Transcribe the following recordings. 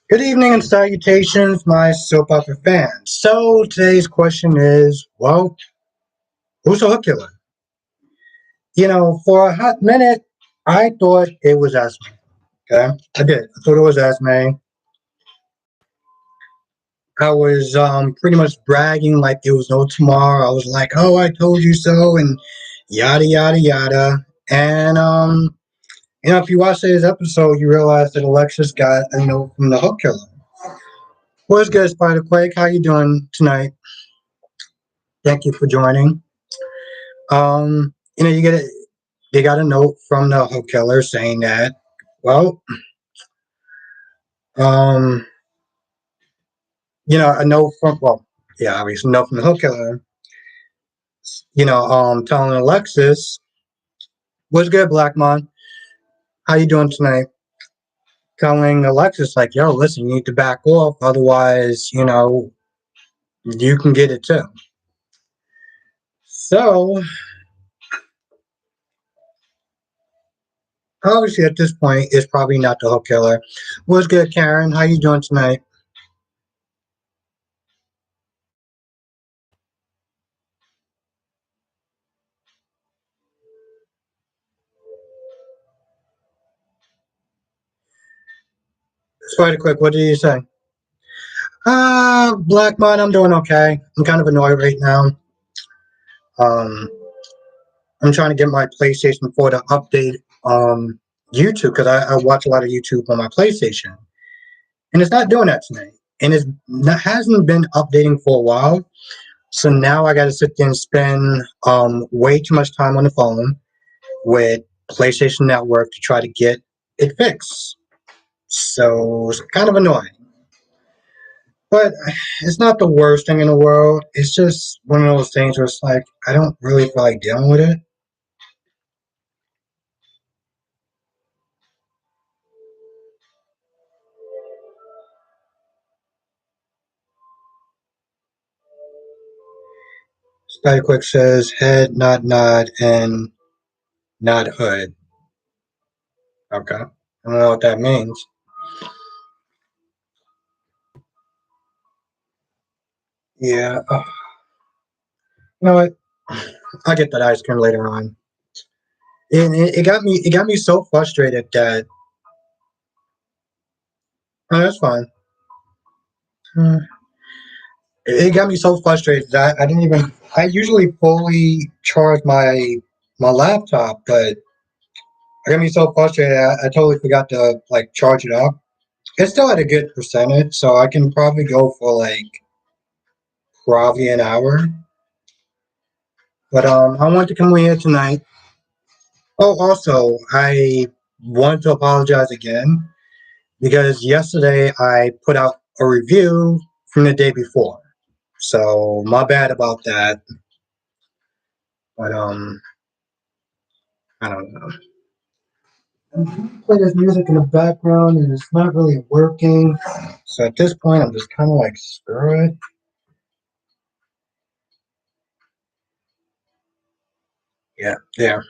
Good evening and salutations, my soap opera fans. So today's question is, well, who's a hook killer? For a hot minute, I thought it was Esme. Okay, I did. I thought it was Esme. I was pretty much bragging like there was no tomorrow. I was like, "Oh, I told you so," and yada yada yada. And if you watch today's episode, you realize that Alexis got from the hook killer. What's good, Spider Quake? How you doing tonight? Thank you for joining. You get it. They got a note from the hook killer saying that, well, um, a note from, well, yeah, obviously, a note from the hook killer, telling Alexis, what's good, Black Mon? How you doing tonight? Telling Alexis, like, yo, listen, you need to back off, otherwise, you can get it too. So, obviously, at this point, it's probably not the hook killer. What's good, Karen? How you doing tonight? Spider Quick, what did you say? Black Mon, I'm doing okay. I'm kind of annoyed right now. Um, I'm trying to get my PlayStation 4 to update YouTube because I watch a lot of YouTube on my PlayStation, and it's not doing that tonight. And hasn't been updating for a while. So now I got to sit there and spend way too much time on the phone with PlayStation Network to try to get it fixed. So it's kind of annoying. But it's not the worst thing in the world. It's just one of those things where it's like I don't really feel like dealing with it. Spider Quick says head, nod, and nod hood. Okay. I don't know what that means. Yeah. You know what? I'll get that ice cream later on. And it got me so frustrated that oh, that's fine. Hmm. It got me so frustrated that I didn't even I usually fully charge my laptop, but I got me so frustrated I totally forgot to like charge it up. It's still at a good percentage, so I can probably go for like probably an hour. But I want to come in here tonight. Oh, also, I want to apologize again because yesterday I put out a review from the day before. So my bad about that. But I don't know. I'm trying to play this music in the background and it's not really working. So at this point, I'm just kind of like screw it. Yeah, there.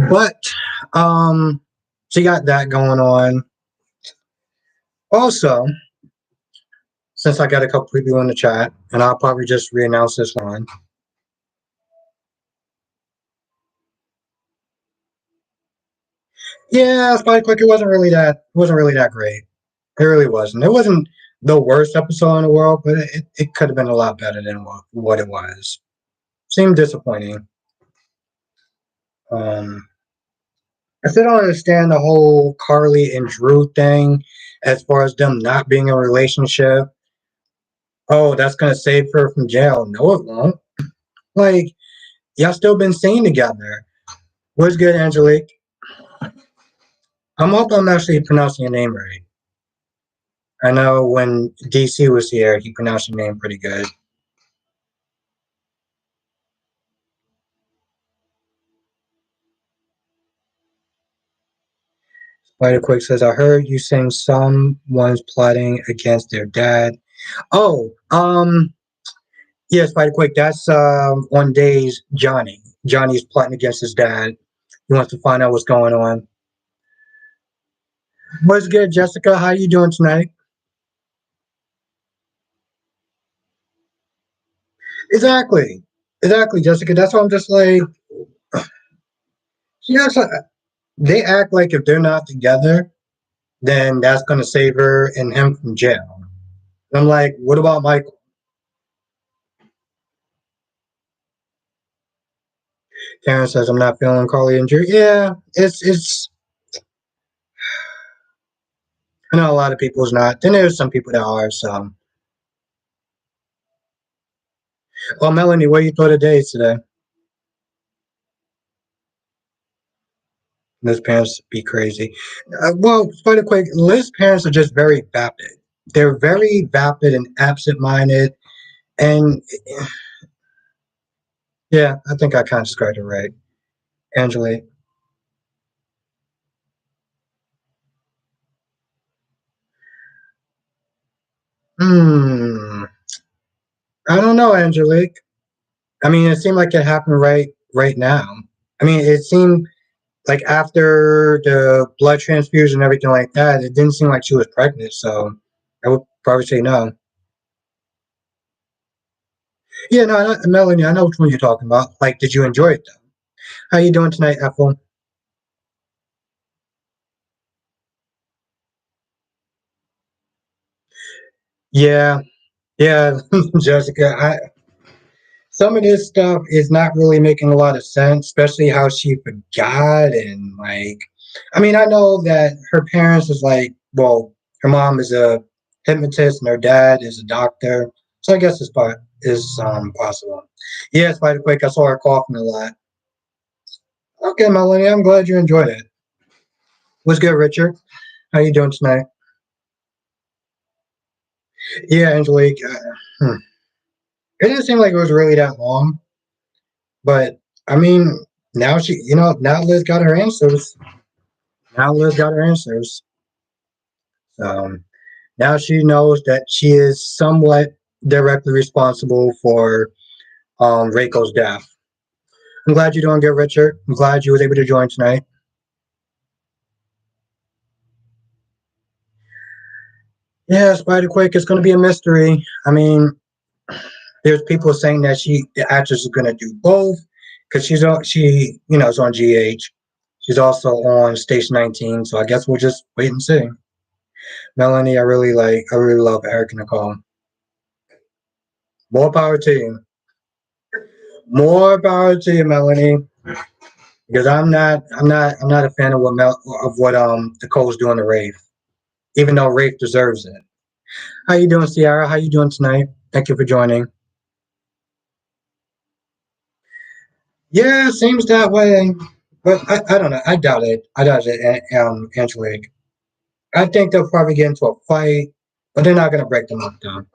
But so you got that going on. Also, since I got a couple people in the chat, and I'll probably just re-announce this one. Yeah, Spike Click. It wasn't really that great. It really wasn't. It wasn't the worst episode in the world, but it could have been a lot better than what it was. Seemed disappointing. Um, I still don't understand the whole Carly and Drew thing, as far as them not being in a relationship. Oh, that's gonna save her from jail. No, it won't. Like y'all still been seen together. What's good, Angelique? Hope I'm actually pronouncing your name right. I know when DC was here, he pronounced your name pretty good. Spider Quick says, I heard you saying someone's plotting against their dad. Oh, yeah, Spider Quick, that's on Days Johnny. Johnny's plotting against his dad. He wants to find out what's going on. What's good, Jessica? How you doing tonight? Exactly. Exactly, Jessica. That's why I'm just like, she acts like they act like if they're not together, then that's gonna save her and him from jail. And I'm like, what about Michael? Karen says I'm not feeling Carly injured. Yeah, it's. I know a lot of people's not. Then there's some people that are. So, well, Melanie, what you thought of days today? Liz's parents be crazy. Well, quite a quick. Liz's parents are just very vapid. They're very vapid and absent-minded, and yeah, I think I kind of described it right, Angelique. Hmm. I don't know, Angelique. I mean, it seemed like it happened right now. I mean, it seemed like after the blood transfusion and everything like that, it didn't seem like she was pregnant. So I would probably say no. Yeah, no, Melanie, I know which one you're talking about. Like, did you enjoy it though? How you doing tonight, Ethel? Yeah, yeah, Jessica. Some of this stuff is not really making a lot of sense, especially how she forgot and like. I mean, I know that her parents is like, well, her mom is a hypnotist and her dad is a doctor, so I guess it's possible. Yeah, Spider Quake. I saw her coughing a lot. Okay, Melanie, I'm glad you enjoyed it. What's good, Richard? How you doing tonight? Yeah, Angelique. It didn't seem like it was really that long, but I mean, now now Liz got her answers. Now Liz got her answers. Um, Now she knows that she is somewhat directly responsible for Reiko's death. I'm glad you're doing good, Richard. I'm glad you was able to join tonight. Yeah, Spider Quake, it's going to be a mystery. I mean, there's people saying that the actress, is going to do both because is on GH. She's also on Station 19, so I guess we'll just wait and see. Melanie, I really love Eric Nicole. More power to you. More power to you, Melanie. Because I'm not a fan of what Nicole's doing to Rafe, even though Rafe deserves it. How you doing, Ciara? How you doing tonight? Thank you for joining. Yeah, it seems that way, but I don't know. I doubt it. I doubt it, Angelique. I think they'll probably get into a fight, but they're not gonna break them up though.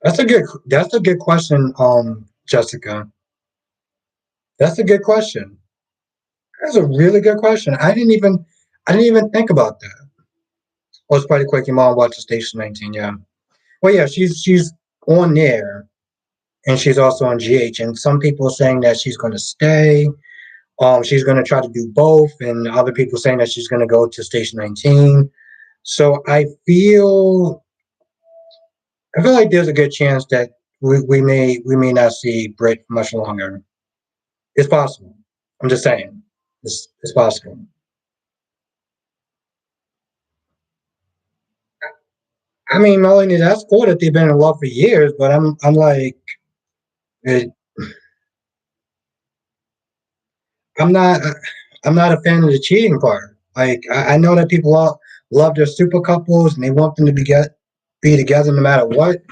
That's a good question, Jessica. That's a good question. That's a really good question. I didn't even think about that. Oh, it's probably quick. Your mom watches Station 19. Yeah. Well, yeah, she's on there, and she's also on GH. And some people are saying that she's going to stay. She's going to try to do both, and other people saying that she's going to go to Station 19. So I feel like there's a good chance that we may not see Brit much longer. It's possible. I'm just saying, it's possible. I mean, Melanie, that's cool that they've been in love for years, but I'm like, it, I'm not I'm not a fan of the cheating part. Like I know that love their super couples and they want them to be together no matter what.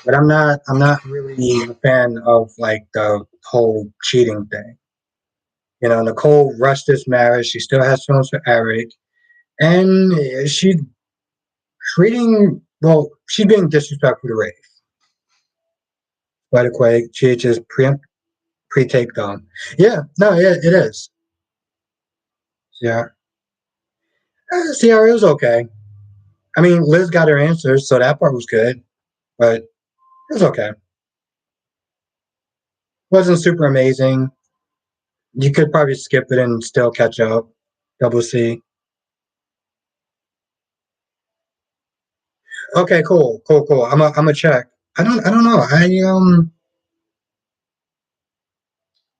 But I'm not really a fan of like the whole cheating thing. You know, Nicole rushed this marriage. She still has feelings for Eric, and she's she's being disrespectful to Ray. By the way, she just pre-taped on. Yeah, no, yeah, it is. Yeah, Ciara, it was okay. I mean, Liz got her answers, so that part was good, but it was okay. Wasn't super amazing. You could probably skip it and still catch up. Double C. Okay, cool, cool, cool. I'm a check. I don't know.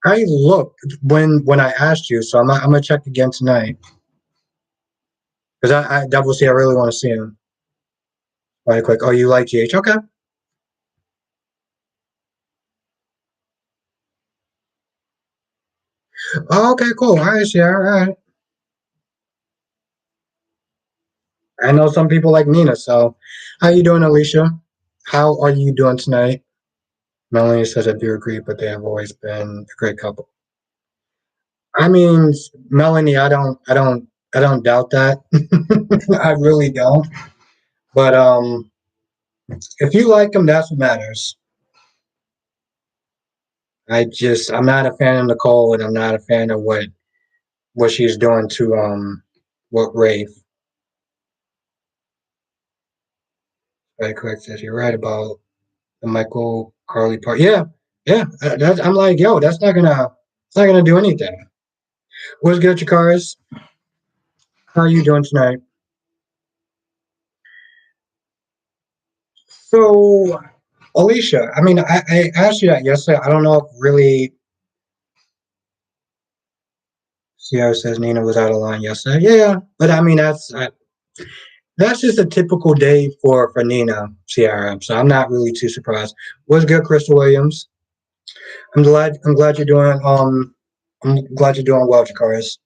I looked when I asked you, so I'm gonna check again tonight because I double C. I really want to see him. Right quick. Oh, you like GH? Okay. Oh, okay, cool. All right, yeah, all right. I know some people like Nina, so how you doing, Alicia? How are you doing tonight? Melanie says I do agree, but they have always been a great couple. I mean, Melanie, I don't doubt that. I really don't. But if you like them, that's what matters. I'm not a fan of Nicole, and I'm not a fan of what she's doing to what Rafe. Right, correct. Says you're right about the Michael Carly part. Yeah, yeah. I'm like, yo, it's not gonna do anything. What's good, Chikaris? How are you doing tonight? So, Alicia, I mean, I asked you that yesterday. I don't know if really. Sierra says Nina was out of line yesterday. Yeah, but I mean that's just a typical day for Nina Sierra. So I'm not really too surprised. What's good, Crystal Williams? I'm glad you're doing I'm glad you're doing well, Chikaris.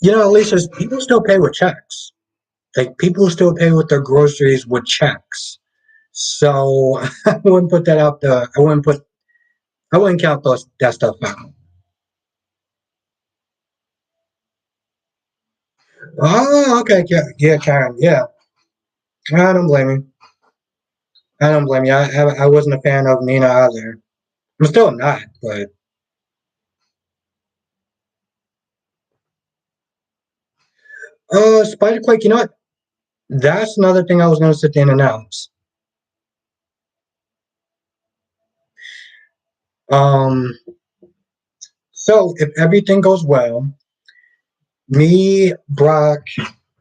Alicia, people still pay with checks. Like people still pay with their groceries with checks. So I wouldn't put that out there. I wouldn't count that stuff out. Oh, okay, yeah, yeah, Karen, yeah. I don't blame you. I don't blame you. I wasn't a fan of Nina either. I'm still not, but Spider Quake. You know what? That's another thing I was going to sit there and announce. Um, so if everything goes well, me, Brock,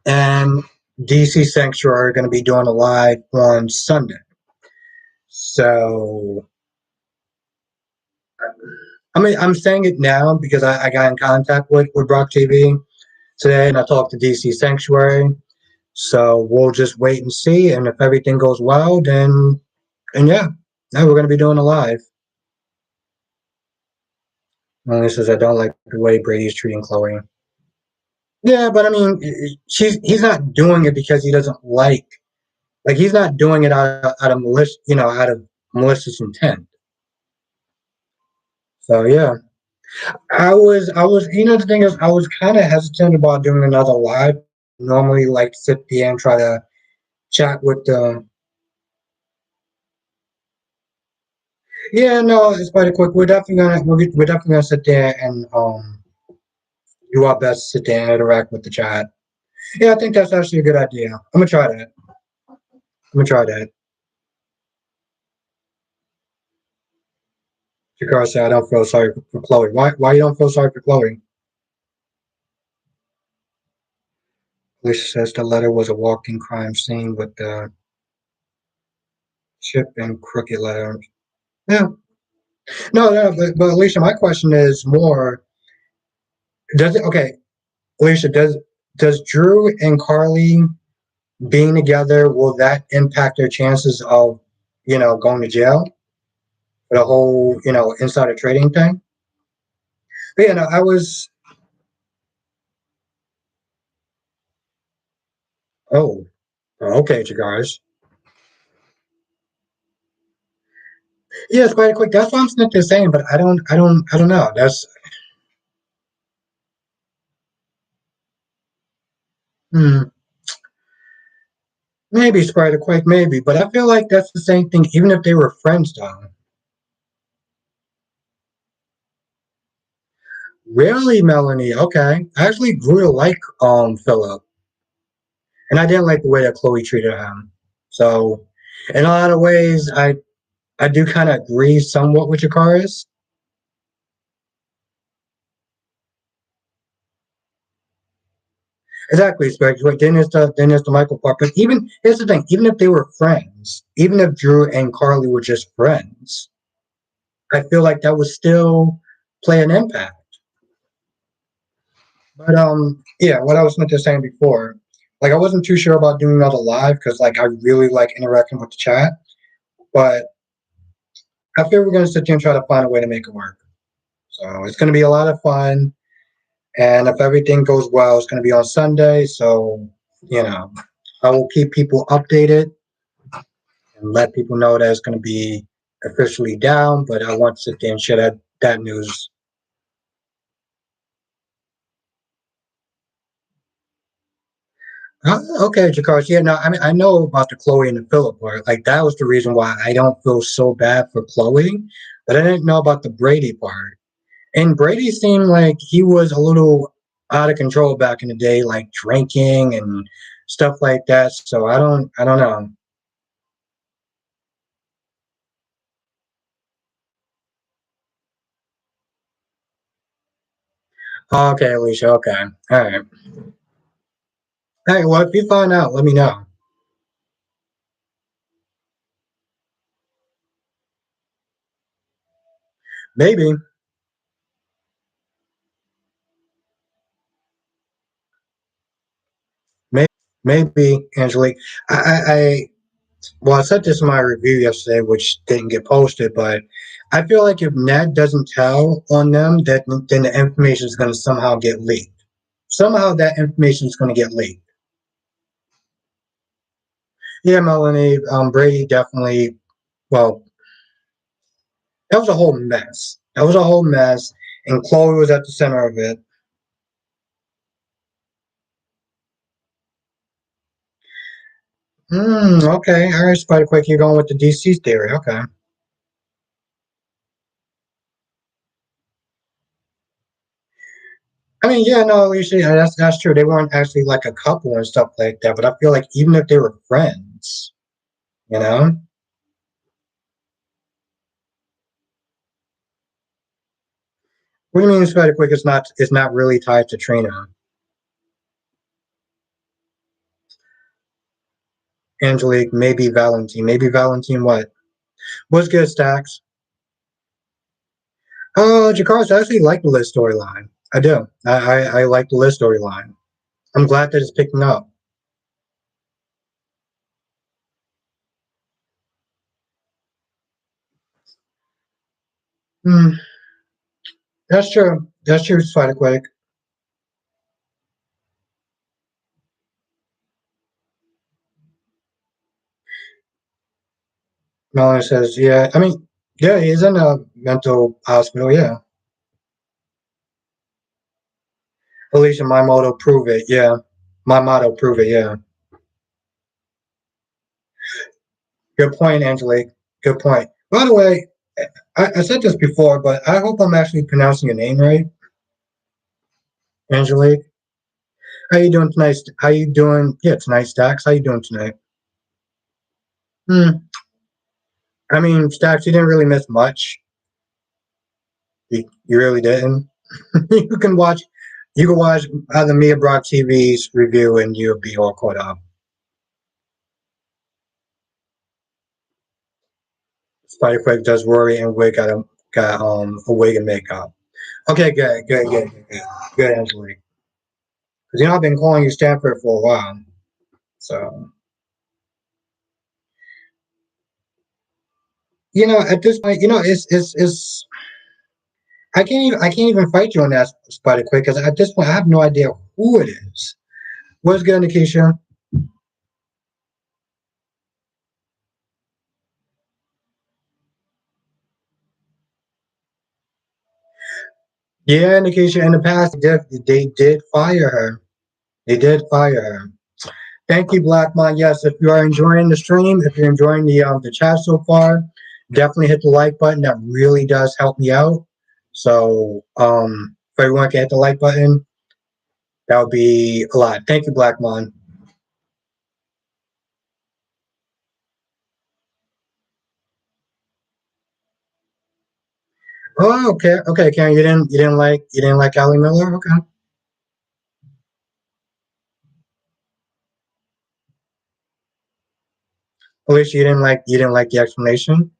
and DC Sanctuary are going to be doing a live on Sunday. So, I mean, I'm saying it now because I got in contact with Brock TV today and I talked to DC Sanctuary. So we'll just wait and see. And if everything goes well, then, and yeah, now we're going to be doing a live. Only says I don't like the way Brady's treating Chloe. Yeah, but I mean, he's not doing it because he doesn't like he's not doing it out of malicious, out of malicious intent. So yeah, the thing is, I was kind of hesitant about doing another live. Normally, like sit there and try to chat with the. Yeah, no, it's quite a quick. We're definitely gonna sit there and do our best to sit there and interact with the chat. Yeah, I think that's actually a good idea. I'm gonna try that. I'm gonna try that. Jakar said, I don't feel sorry for Chloe. Why you don't feel sorry for Chloe? Alicia says the letter was a walking crime scene with the chip and crooked letter. Yeah. No, no, but Alicia, my question is more, does it, okay, Alicia, does Drew and Carly being together, will that impact their chances of, going to jail for the whole, insider trading thing? But yeah, no, oh, okay, you guys. Yeah, it's quite quick. That's what I'm sitting there saying, but I don't know. Hmm, maybe Spider Quake, maybe, but I feel like that's the same thing, even if they were friends, though. Really, Melanie? Okay, I actually grew to like Philip, and I didn't like the way that Chloe treated him. So In a lot of ways, I do kind of agree somewhat with Jakaris. Exactly, Spec. But then there's the Michael part. But even here's the thing: even if they were friends, even if Drew and Carly were just friends, I feel like that would still play an impact. But yeah, what I was meant to saying before, like I wasn't too sure about doing another live because like I really like interacting with the chat, but I feel we're gonna sit here and try to find a way to make it work. So it's gonna be a lot of fun, and if everything goes well, it's gonna be on Sunday. So you know, I will keep people updated and let people know that it's gonna be officially down. But I want to sit there and share that news. Okay, Jakar. Yeah, no, I mean, I know about the Chloe and the Philip part. Like, that was the reason why I don't feel so bad for Chloe, but I didn't know about the Brady part. And Brady seemed like he was a little out of control back in the day, like drinking and stuff like that. So I don't know. Okay, Alicia. Okay, all right. Hey, well, if you find out, let me know. Maybe, maybe, Angelique. I well, I said this in my review yesterday, which didn't get posted, but I feel like if Ned doesn't tell on them, that then the information is going to somehow get leaked. Somehow that information is going to get leaked. Yeah, Melanie, Brady definitely. Well, that was a whole mess. That was a whole mess, and Chloe was at the center of it. Okay, all right, Spider Quick, you're going with the DC theory. Okay. I mean, yeah, no, Alicia, yeah, that's true. They weren't actually like a couple and stuff like that, but I feel like even if they were friends, you know. What do you mean Spider Quick is not really tied to Trina? Angelique, maybe Valentine. Maybe Valentine what? What's good, Stacks? Jakars, I actually like the Liz storyline. I do. I like the Liz storyline. I'm glad that it's picking up. Hmm, that's true. That's true, Spider Quick. Melanie says, yeah. I mean, yeah, he's in a mental hospital, yeah. Alicia, my motto, prove it, yeah. My motto, prove it, yeah. Good point, Angelique. Good point. By the way, I said this before, but I hope I'm actually pronouncing your name right, Angelique. How you doing tonight? How you doing? Yeah, tonight, Stacks. How you doing tonight? Hmm. I mean, Stacks, you didn't really miss much. You really didn't. you can watch. You can watch the Mia Brock TV's review, and you'll be all caught up. Spider Quick does Rory and Wig got a wig and makeup. Okay, good, Angelique. Because I've been calling you Stanford for a while. So at this point, it's I can't even fight you on that, Spider Quick, because at this point I have no idea who it is. What's good, Nikisha? Yeah, Nikisha. In the past, they did fire her. They did fire her. Thank you, Blackmon. Yes, if you are enjoying the stream, if you're enjoying the chat so far, definitely hit the like button. That really does help me out. So if everyone can hit the like button, that would be a lot. Thank you, Blackmon. Oh, okay, okay, Karen, you didn't like Ally Miller? Okay. At least you didn't like the explanation.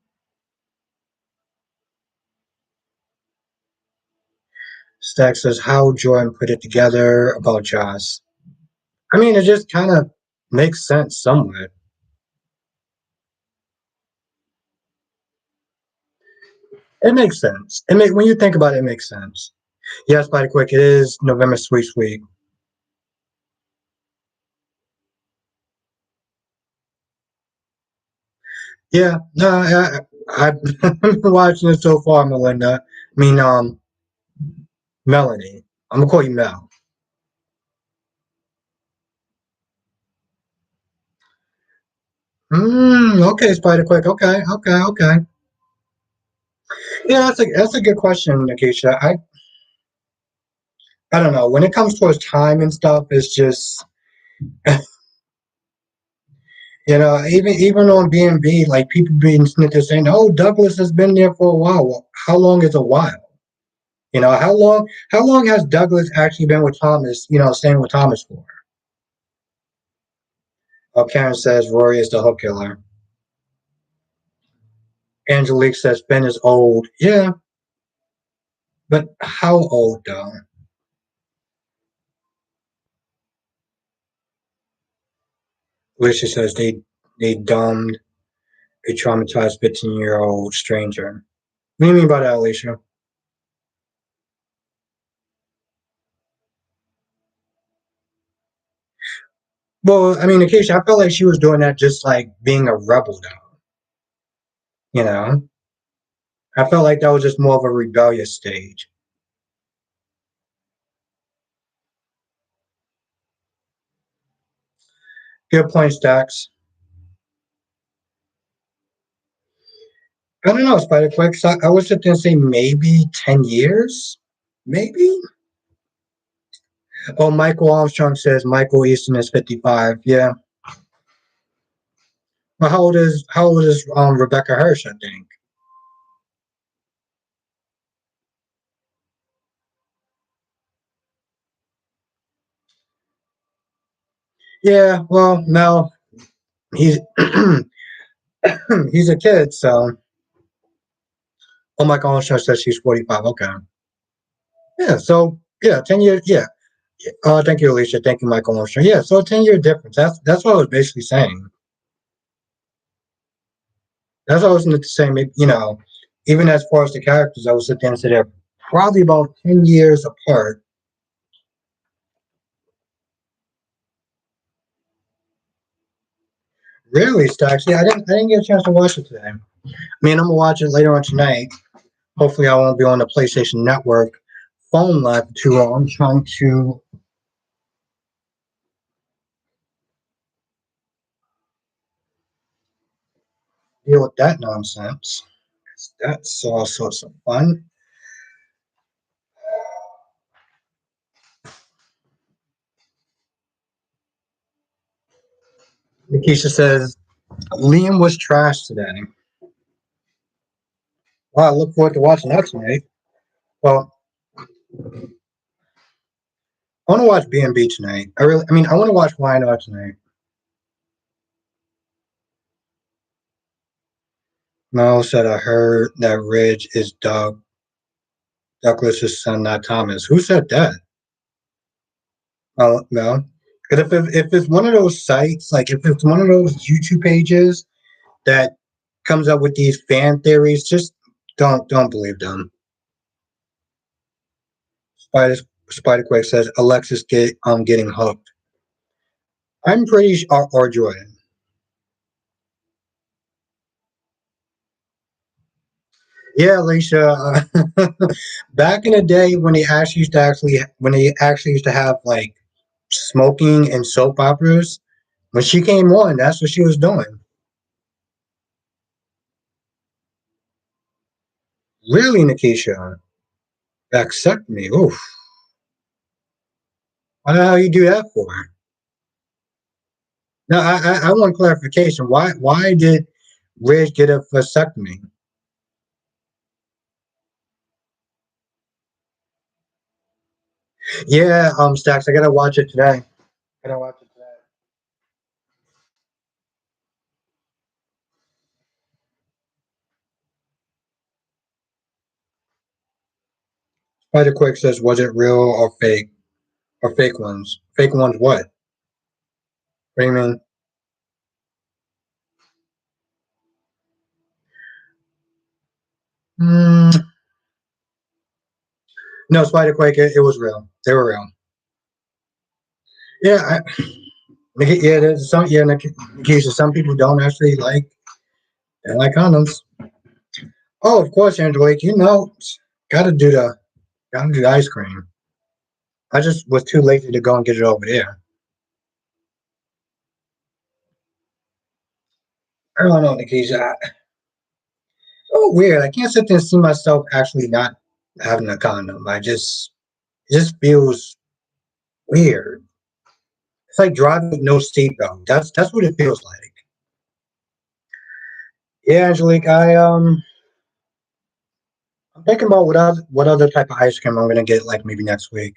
Stack says how Jordan put it together about Joss. I mean, it just kind of makes sense somewhat. It makes sense. When you think about it, it makes sense. Yes, by the quick, it is November Sweet Week. Yeah, no, I've been watching it so far, Melinda. I mean, Melanie. I'm gonna call you Mel. Okay, Spider Quick. Okay, okay, okay. Yeah, that's a good question, Nikisha. I don't know. When it comes towards time and stuff, it's just even on B&B, like people being snitches saying, "Oh, Douglas has been there for a while." Well, how long is a while? How long has Douglas actually been with Thomas? Staying with Thomas for? Karen says Rory is the hook killer. Angelique says Ben is old. Yeah, but how old though? Alicia says they dumbed a traumatized 15-year-old stranger. What do you mean by that, Alicia? Well, I mean, Acacia, I felt like she was doing that just like being a rebel, though. You know, I felt like that was just more of a rebellious stage. Good point, Stacks. I don't know, Spider Quick. So I was just gonna say maybe 10 years, maybe. Oh, Michael Armstrong says Michael Easton is 55. Yeah, but how old is Rebecca Hirsch? I think. Yeah, well, Mel, he's he's a kid, so. Oh, Michael Armstrong says she's 45. Okay. Yeah, so yeah, 10 years. Yeah. Thank you, Alicia. Thank you, Michael Armstrong. Yeah, so a 10-year difference. That's what I was basically saying. That's what I was saying. Even as far as the characters, I was sitting there and said they're probably about 10 years apart. Really, Stacks. Yeah, I didn't get a chance to watch it today. I mean, I'm gonna watch it later on tonight. Hopefully, I won't be on the PlayStation Network phone live for too long. I'm trying to deal with that nonsense. That's all sorts of fun. Nikisha says Liam was trash today. Well, I look forward to watching that tonight. Well, I want to watch B&B tonight. I want to watch YNR tonight. Mel said I heard that Ridge is Douglas's son, not Thomas. Who said that? Mel. Because if it's one of those sites, like if it's one of those YouTube pages that comes up with these fan theories, just don't believe them. Spider Spiderquake says Alexis getting hooked. I'm pretty sure, or Jordan. Yeah, Alicia. Back in the day when they actually used to have like smoking and soap operas, when she came on, that's what she was doing. Really, Nikisha, accept me. Oof. What the hell you do that for? Now, I want clarification. Why did Ridge get a vasectomy? Yeah, Stacks, I gotta watch it today. Gotta watch it today. Spider Quick says, was it real or fake? Or fake ones? Fake ones what? What do you mean? Mm, no, Spider Quake, it was real. They were real. Yeah, yeah, there's some, yeah, Nikisha, some people don't actually they like condoms. Oh, of course, Angelique, gotta do the ice cream. I just was too lazy to go and get it over there. I don't know, Nikisha. So weird. I can't sit there and see myself actually not having a condom. It just feels weird. It's like driving with no seatbelt. That's what it feels like. Yeah, Angelique, I'm thinking about what other type of ice cream I'm gonna get like maybe next week.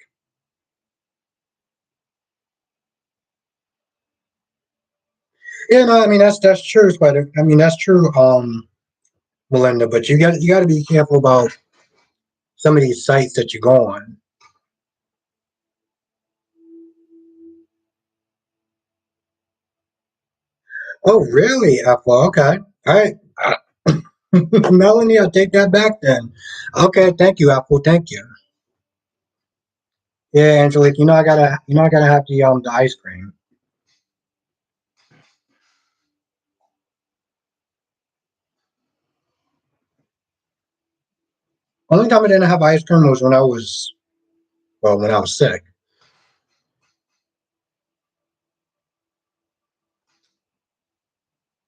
Yeah, no, I mean that's true, Spider. I mean that's true, Melinda. But you got to be careful about some of these sites that you go on. Oh, really, Apple? Okay, all right. Melanie, I'll take that back then. Okay, thank you, Apple. Thank you. Yeah, Angelique, I gotta have the ice cream. Only time I didn't have ice cream was when I was sick.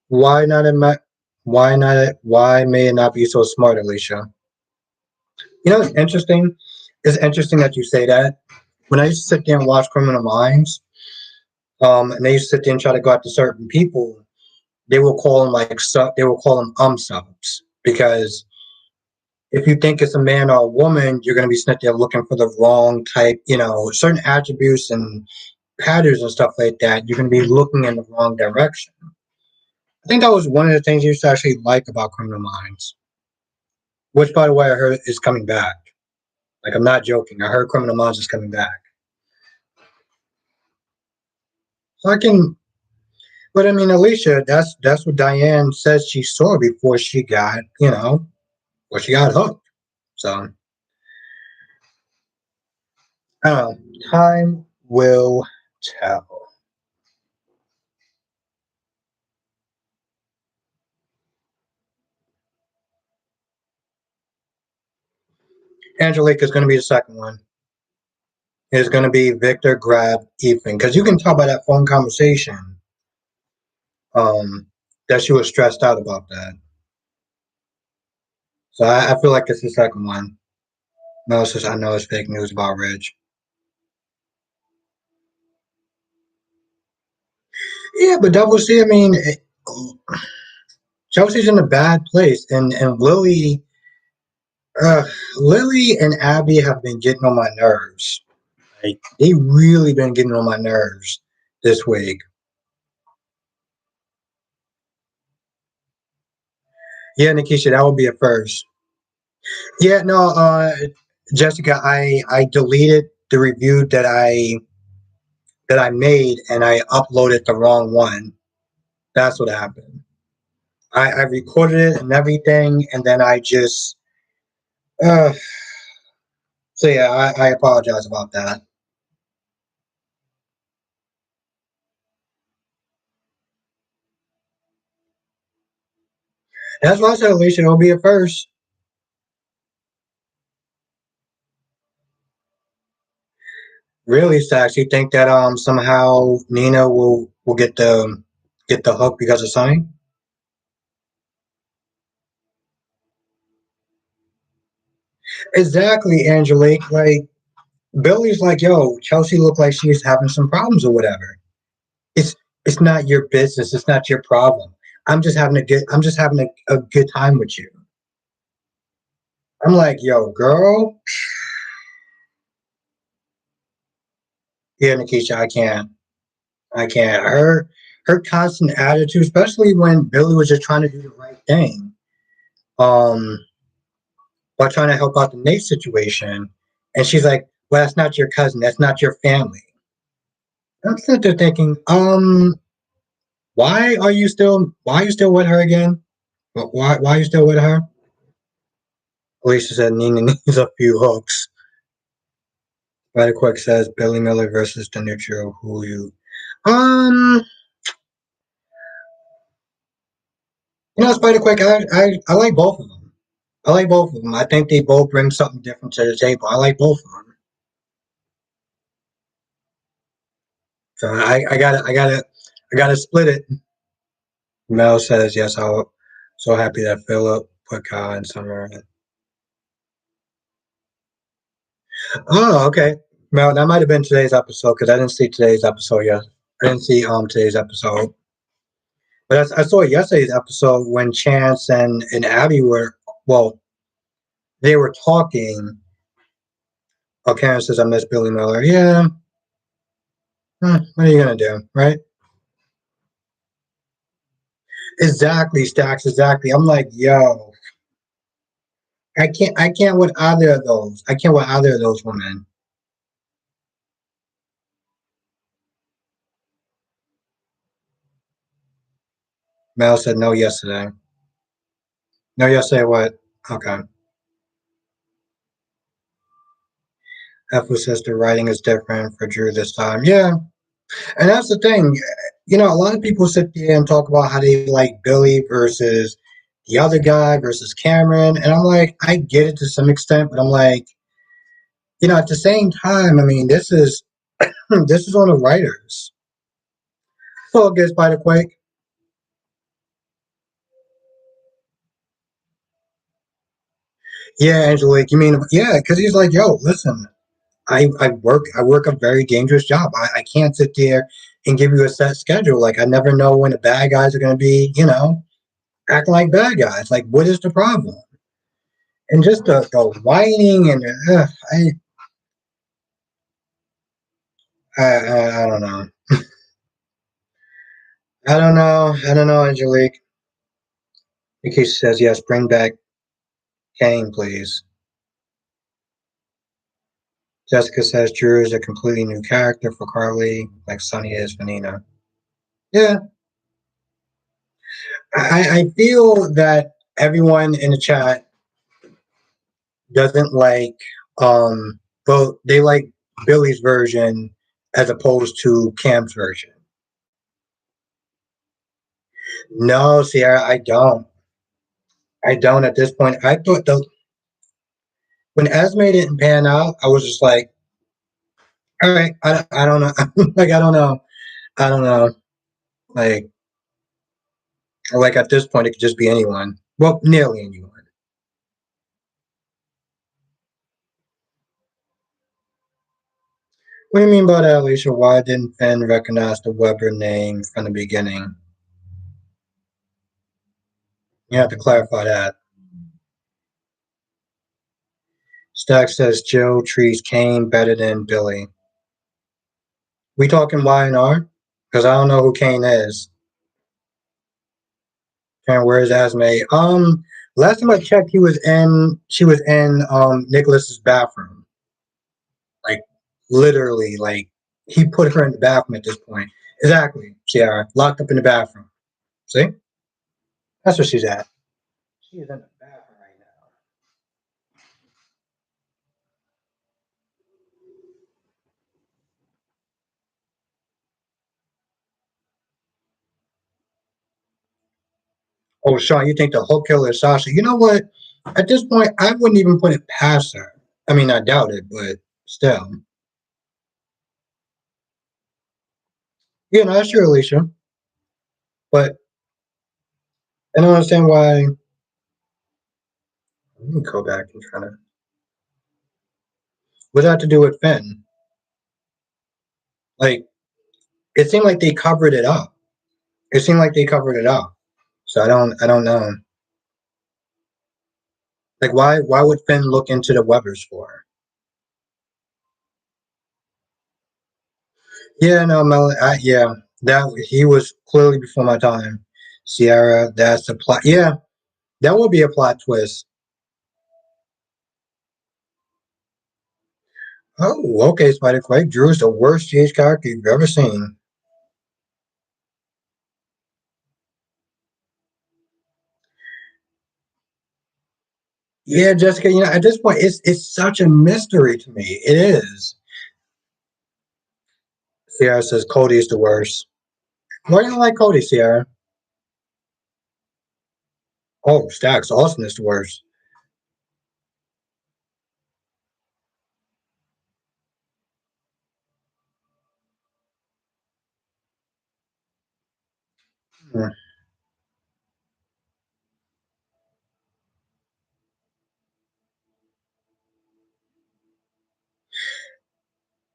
Why not in my, why may it not be so smart, Alicia? You know, it's interesting. It's interesting that you say that. When I used to sit there and watch Criminal Minds, and they used to sit there and try to go after certain people, they will call them they will call them subs because if you think it's a man or a woman, you're going to be sitting there looking for the wrong type, certain attributes and patterns and stuff like that. You're going to be looking in the wrong direction. I think that was one of the things you used to actually like about Criminal Minds, which, by the way, I heard is coming back. Like, I'm not joking. I heard Criminal Minds is coming back. So I can, but I mean, Alicia, that's what Diane says she saw before she got, before she got hooked. So I don't know. Time will tell. Angelique is going to be the second one. It's going to be Victor grab Ethan because you can tell by that phone conversation um, that she was stressed out about that. So I feel like it's the second one. No, it's just, I know it's fake news about Rich. Yeah, but Double C, I mean, Chelsea's in a bad place, and uh, Lily and Abby have been getting on my nerves. Like they really been getting on my nerves this week. Yeah, Nikisha, that would be a first. Yeah, no, Jessica, I deleted the review that I made and I uploaded the wrong one. That's what happened. I recorded it and everything, and then I just uh, so yeah, I apologize about that. That's why I said Alicia, it'll be a first. Really, Sax, you think that somehow Nina will get the hook because of Sunny? Exactly, Angelique. Like Billy's like, yo, Chelsea looked like she's having some problems or whatever. It's it's not your business. It's not your problem. I'm just having a good time with you. I'm like, yo, girl, Yeah, Nikisha, I can't. Her constant attitude, especially when Billy was just trying to do the right thing, um, while trying to help out the Nate situation, and she's like, "Well, that's not your cousin. That's not your family." I'm sitting there thinking, why are you still with her again? Why are you still with her? Alicia said Nina needs a few hooks. Spider Quick says Billy Miller versus the neutral. Who you? Um, Spider Quick, I like both of them. I like both of them. I think they both bring something different to the table. I like both of them. So I gotta split it. Mel says yes. I'm so happy that Philip put Kyle in Summer. Oh, okay. Mel, that might have been today's episode because I didn't see today's episode yet. I didn't see today's episode, but I saw yesterday's episode when Chance and Abby were well, they were talking. Oh, Karen says I miss Billy Miller. Yeah, what are you gonna do, right? Exactly, Stacks. Exactly. I'm like, yo, I can't with either of those. I can't with either of those women. Mel said no yesterday. No yesterday. What? Okay. Effa says the writing is different for Drew this time. Yeah, and that's the thing. A lot of people sit there and talk about how they like Billy versus the other guy versus Cameron, and I'm like, I get it to some extent, but I'm like, at the same time, I mean, this is on the writers. So it gets by the quake. Yeah, Angelique, you mean yeah? Because he's like, yo, listen, I work a very dangerous job. I can't sit there and give you a set schedule. Like I never know when the bad guys are going to be, acting like bad guys. Like, what is the problem? And just the whining and I don't know. I don't know, Angelique. Nikki says yes. Bring back Kane, please. Jessica says Drew is a completely new character for Carly, like Sunny is for Nina. Yeah, I feel that everyone in the chat doesn't like well they like Billy's version as opposed to Cam's version. No, Sierra, I don't. I don't at this point. I thought when Esme didn't pan out, I was just like, all right, I don't know. Like I don't know. I don't know. Like at this point it could just be anyone. Well, nearly anyone. What do you mean by that, Alicia? Why didn't Finn recognize the Weber name from the beginning? You have to clarify that. Stack says Joe treats Kane better than Billy. We talking Y and R? Because I don't know who Kane is. And where's Esme? Last time I checked, she was in Nicholas's bathroom. Like literally, like he put her in the bathroom at this point. Exactly, Ciara, locked up in the bathroom. See, that's where she's at. She is in the bathroom right now. Oh, Sean, you think the hook killer is Sasha? You know what? At this point, I wouldn't even put it past her. I mean, I doubt it, but still. Yeah, no, that's true, Alicia. But I don't understand why. Let me go back and try to. What does that have to do with Finn? Like, it seemed like they covered it up. It seemed like they covered it up. So I don't know. Like, why would Finn look into the Webbers for? Yeah, no, yeah, that he was clearly before my time. Sierra, that's the plot. Yeah, that would be a plot twist. Oh, okay, Spider Quake. Drew is the worst GH character you've ever seen. Yeah, Jessica, at this point, it's such a mystery to me. It is. Sierra says Cody is the worst. Why do you like Cody, Sierra? Oh, Stacks, Austin is the worst. Hmm.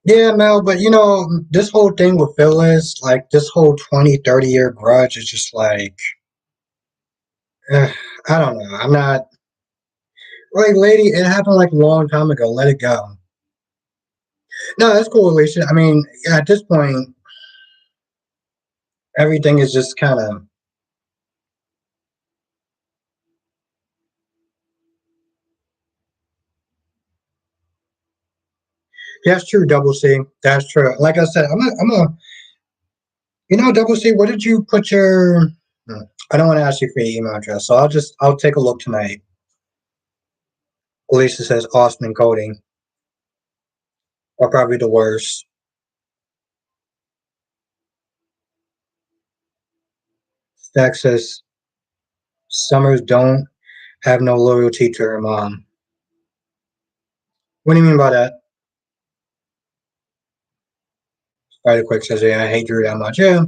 Yeah, Mel, but this whole thing with Phyllis, like this whole 20, 30 year grudge is just like, eh, I don't know. I'm not, like, lady, it happened like a long time ago. Let it go. No, that's cool, Alicia. I mean, yeah, at this point, everything is just kind of, that's true, Double C. That's true. Like I said, Double C, what did you put your, hmm, I don't want to ask you for your email address, so I'll take a look tonight. Alicia says Austin and coding are probably the worst. Stack says Summers don't have no loyalty to her mom. What do you mean by that? Spider Quick says, yeah, I hate Drew that much. Yeah,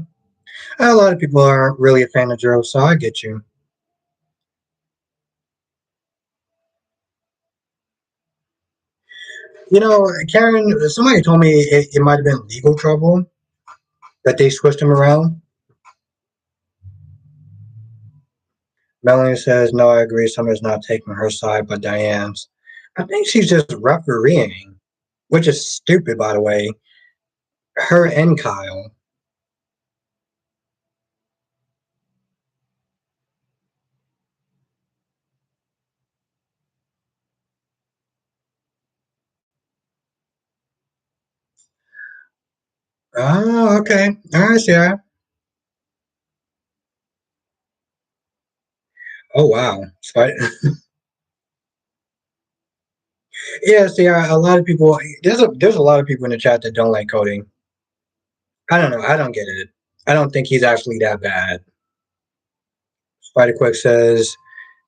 a lot of people aren't really a fan of Drew, so I get you. Karen, somebody told me it might have been legal trouble that they switched him around. Melanie says, no, I agree. Summer's not taking her side, but Diane's. I think she's just refereeing, which is stupid, by the way. Her and Kyle. Oh, okay. All right, Sarah. Oh, wow. Yeah, see, a lot of people. There's a lot of people in the chat that don't like coding. I don't know. I don't get it. I don't think he's actually that bad. Spider Quick says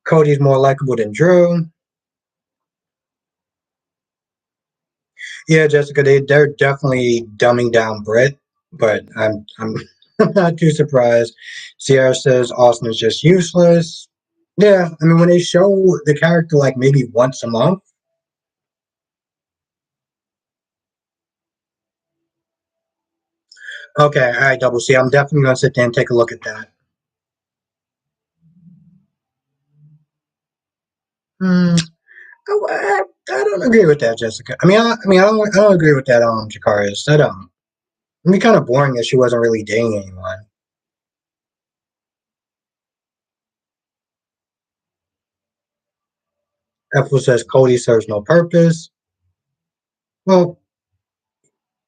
Cody's more likable than Drew. Yeah, Jessica, they're definitely dumbing down Britt, but I'm I'm not too surprised. Sierra says Austin is just useless. Yeah, I mean when they show the character like maybe once a month. Okay, all right, Double C. I'm definitely gonna sit there and take a look at that. Hmm. I don't agree with that, Jessica. I don't agree with that. Jakarius. I don't. It'd be kind of boring if she wasn't really dating anyone. Apple says Cody serves no purpose. Well,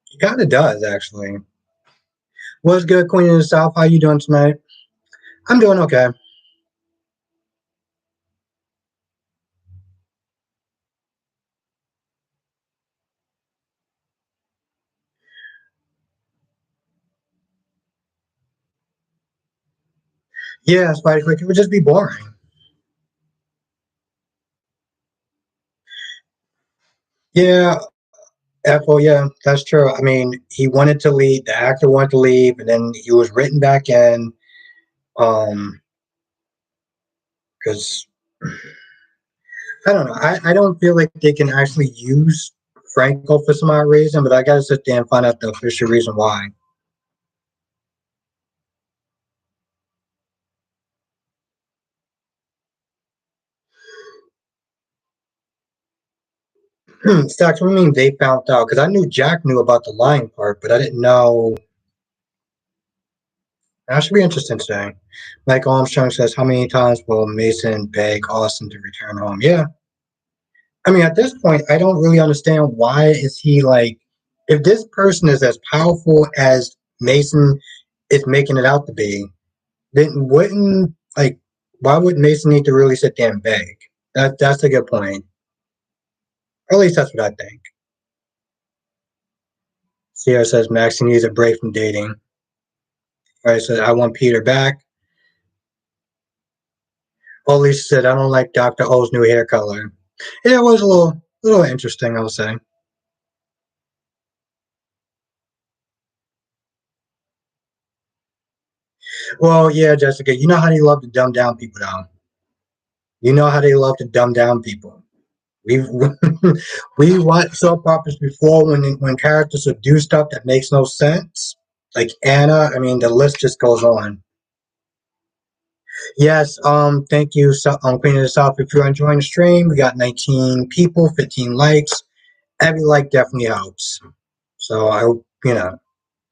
he kind of does actually. What's good, Queen of the South? How you doing tonight? I'm doing okay. Yeah, Spider Click. It would just be boring. Yeah, Apple. Yeah, that's true. I mean, he wanted to leave. The actor wanted to leave, and then he was written back in. Um, because I don't know. I don't feel like they can actually use Franco for some odd reason, but I gotta sit there and find out the official reason why. Stacks, what do you mean they found out? Because I knew Jack knew about the lying part, but I didn't know. That should be interesting today. Michael Armstrong says, how many times will Mason beg Austin to return home? Yeah. I mean, at this point, I don't really understand why is he like, if this person is as powerful as Mason is making it out to be, then wouldn't, like, why would Mason need to really sit there and beg? That's a good point. Or at least that's what I think. Sierra says Maxie needs a break from dating. All right, so I want Peter back. Oh, Lisa said I don't like Dr. O's new hair color. Yeah, it was a little interesting, I would say. Well, yeah, Jessica, you know how they love to dumb down people now. You know how they love to dumb down people. We've we watched soap operas before when characters would do stuff that makes no sense. Like Anna, I mean the list just goes on. Yes, thank you, Queen of the South. If you're enjoying the stream, we got 19 people, 15 likes. Every like definitely helps. So I,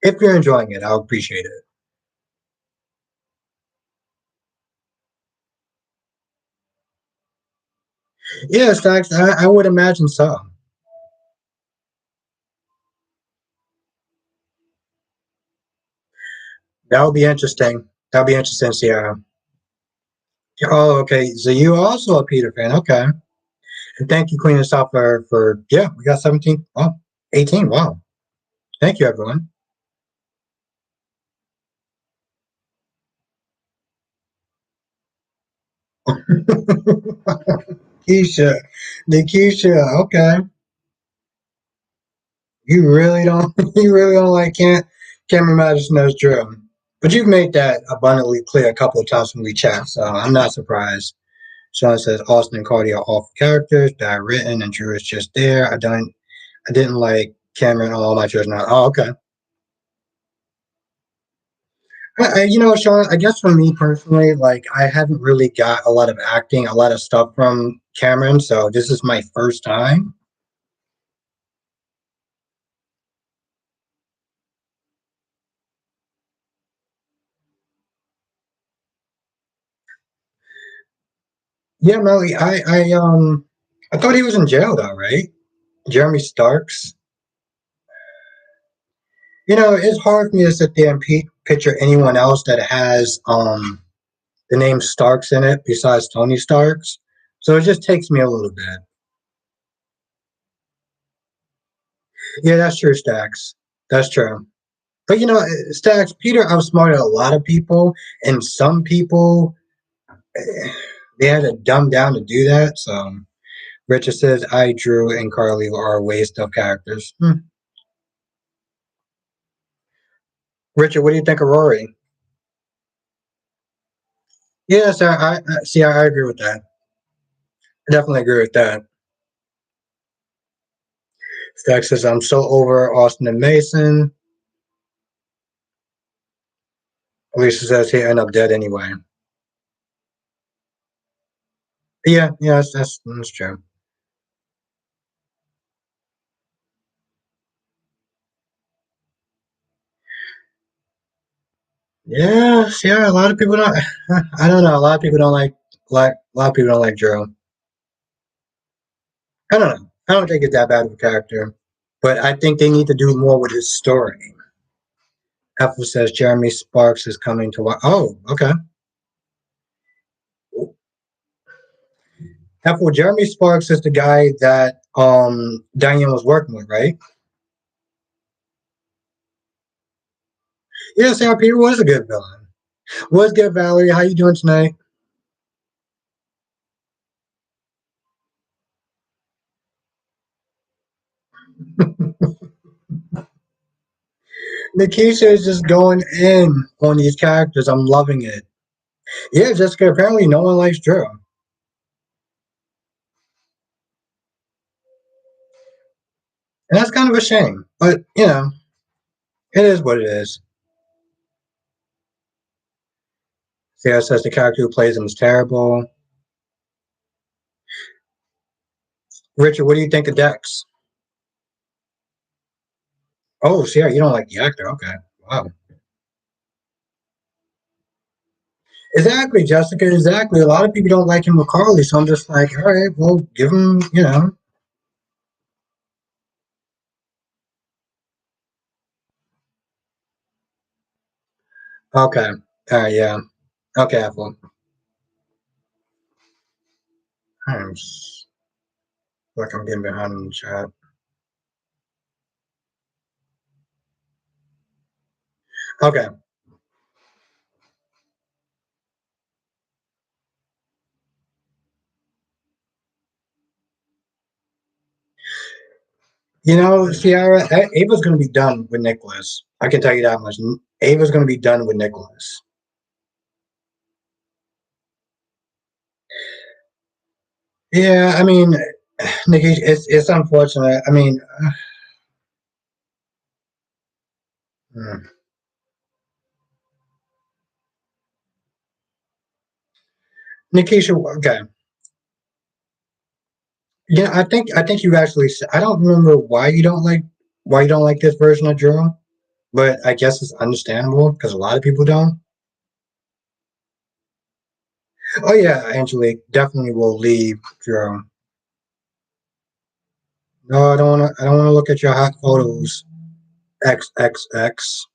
if you're enjoying it, I'll appreciate it. Yeah, Stacks, I would imagine so. That would be interesting. That would be interesting, Sierra. Oh, okay. So you are also a Peter fan. Okay. And thank you, Queen of the South, for yeah, we got 17. Oh, 18. Wow. Thank you, everyone. Keisha. Nikisha, okay. You really don't you really don't like Cameron Madison as Drew. But you've made that abundantly clear a couple of times when we chat, so I'm not surprised. Sean says Austin and Cardi are awful characters, bad written, and Drew is just there. I didn't like Cameron all my children. Oh, okay. Sean, I guess for me personally, like I haven't really got a lot of acting, a lot of stuff from Cameron, so this is my first time. Yeah, Melly, I thought he was in jail though, right? Jeremy Starks. It's hard for me to sit there and picture anyone else that has the name Starks in it besides Tony Starks. So it just takes me a little bit. Yeah, that's true, Stacks. That's true. But Stacks, Peter outsmarted a lot of people, and some people they had to dumb down to do that. So Richard says I, Drew, and Carly are a waste of characters. Richard, what do you think of Rory? Yes, I see. I agree with that. I definitely agree with that. Stacks says I'm so over Austin and Mason. Alicia says he end up dead anyway. Yeah, yeah, that's true. Yes, yeah. A lot of people don't. I don't know. A lot of people don't like. A lot of people don't like Drew. I don't know. I don't think it's that bad of a character, but I think they need to do more with his story. Apple says Jeremy Sparks is coming to watch. Oh, okay. Apple Jeremy Sparks is the guy that Diane was working with, right? Yes, yeah, Peter was a good villain. Was good, Valerie. How you doing tonight? Nikisha is just going in on these characters. I'm loving it. Yeah, Jessica. Apparently, no one likes Drew, and that's kind of a shame. But it is what it is. Sarah says the character who plays him is terrible. Richard, what do you think of Dex? Oh, Sierra, you don't like the actor? Okay, wow. Exactly, Jessica. Exactly. A lot of people don't like him with Carly, so I'm just like, all right, well, give him, you know. Okay. All right, yeah. Okay, Apple. I'm like I'm getting behind in the chat. Okay. You know, Sierra, Ava's going to be done with Nicholas. I can tell you that much. Ava's going to be done with Nicholas. Yeah, I mean, Nikki, it's unfortunate. I mean, hmm. Nikisha, okay. Yeah, I think you actually. I don't remember why you don't like this version of Drew, but I guess it's understandable because a lot of people don't. Oh yeah, Angelique definitely will leave Drew. No, I don't want to. I don't want to look at your hot photos. X X X.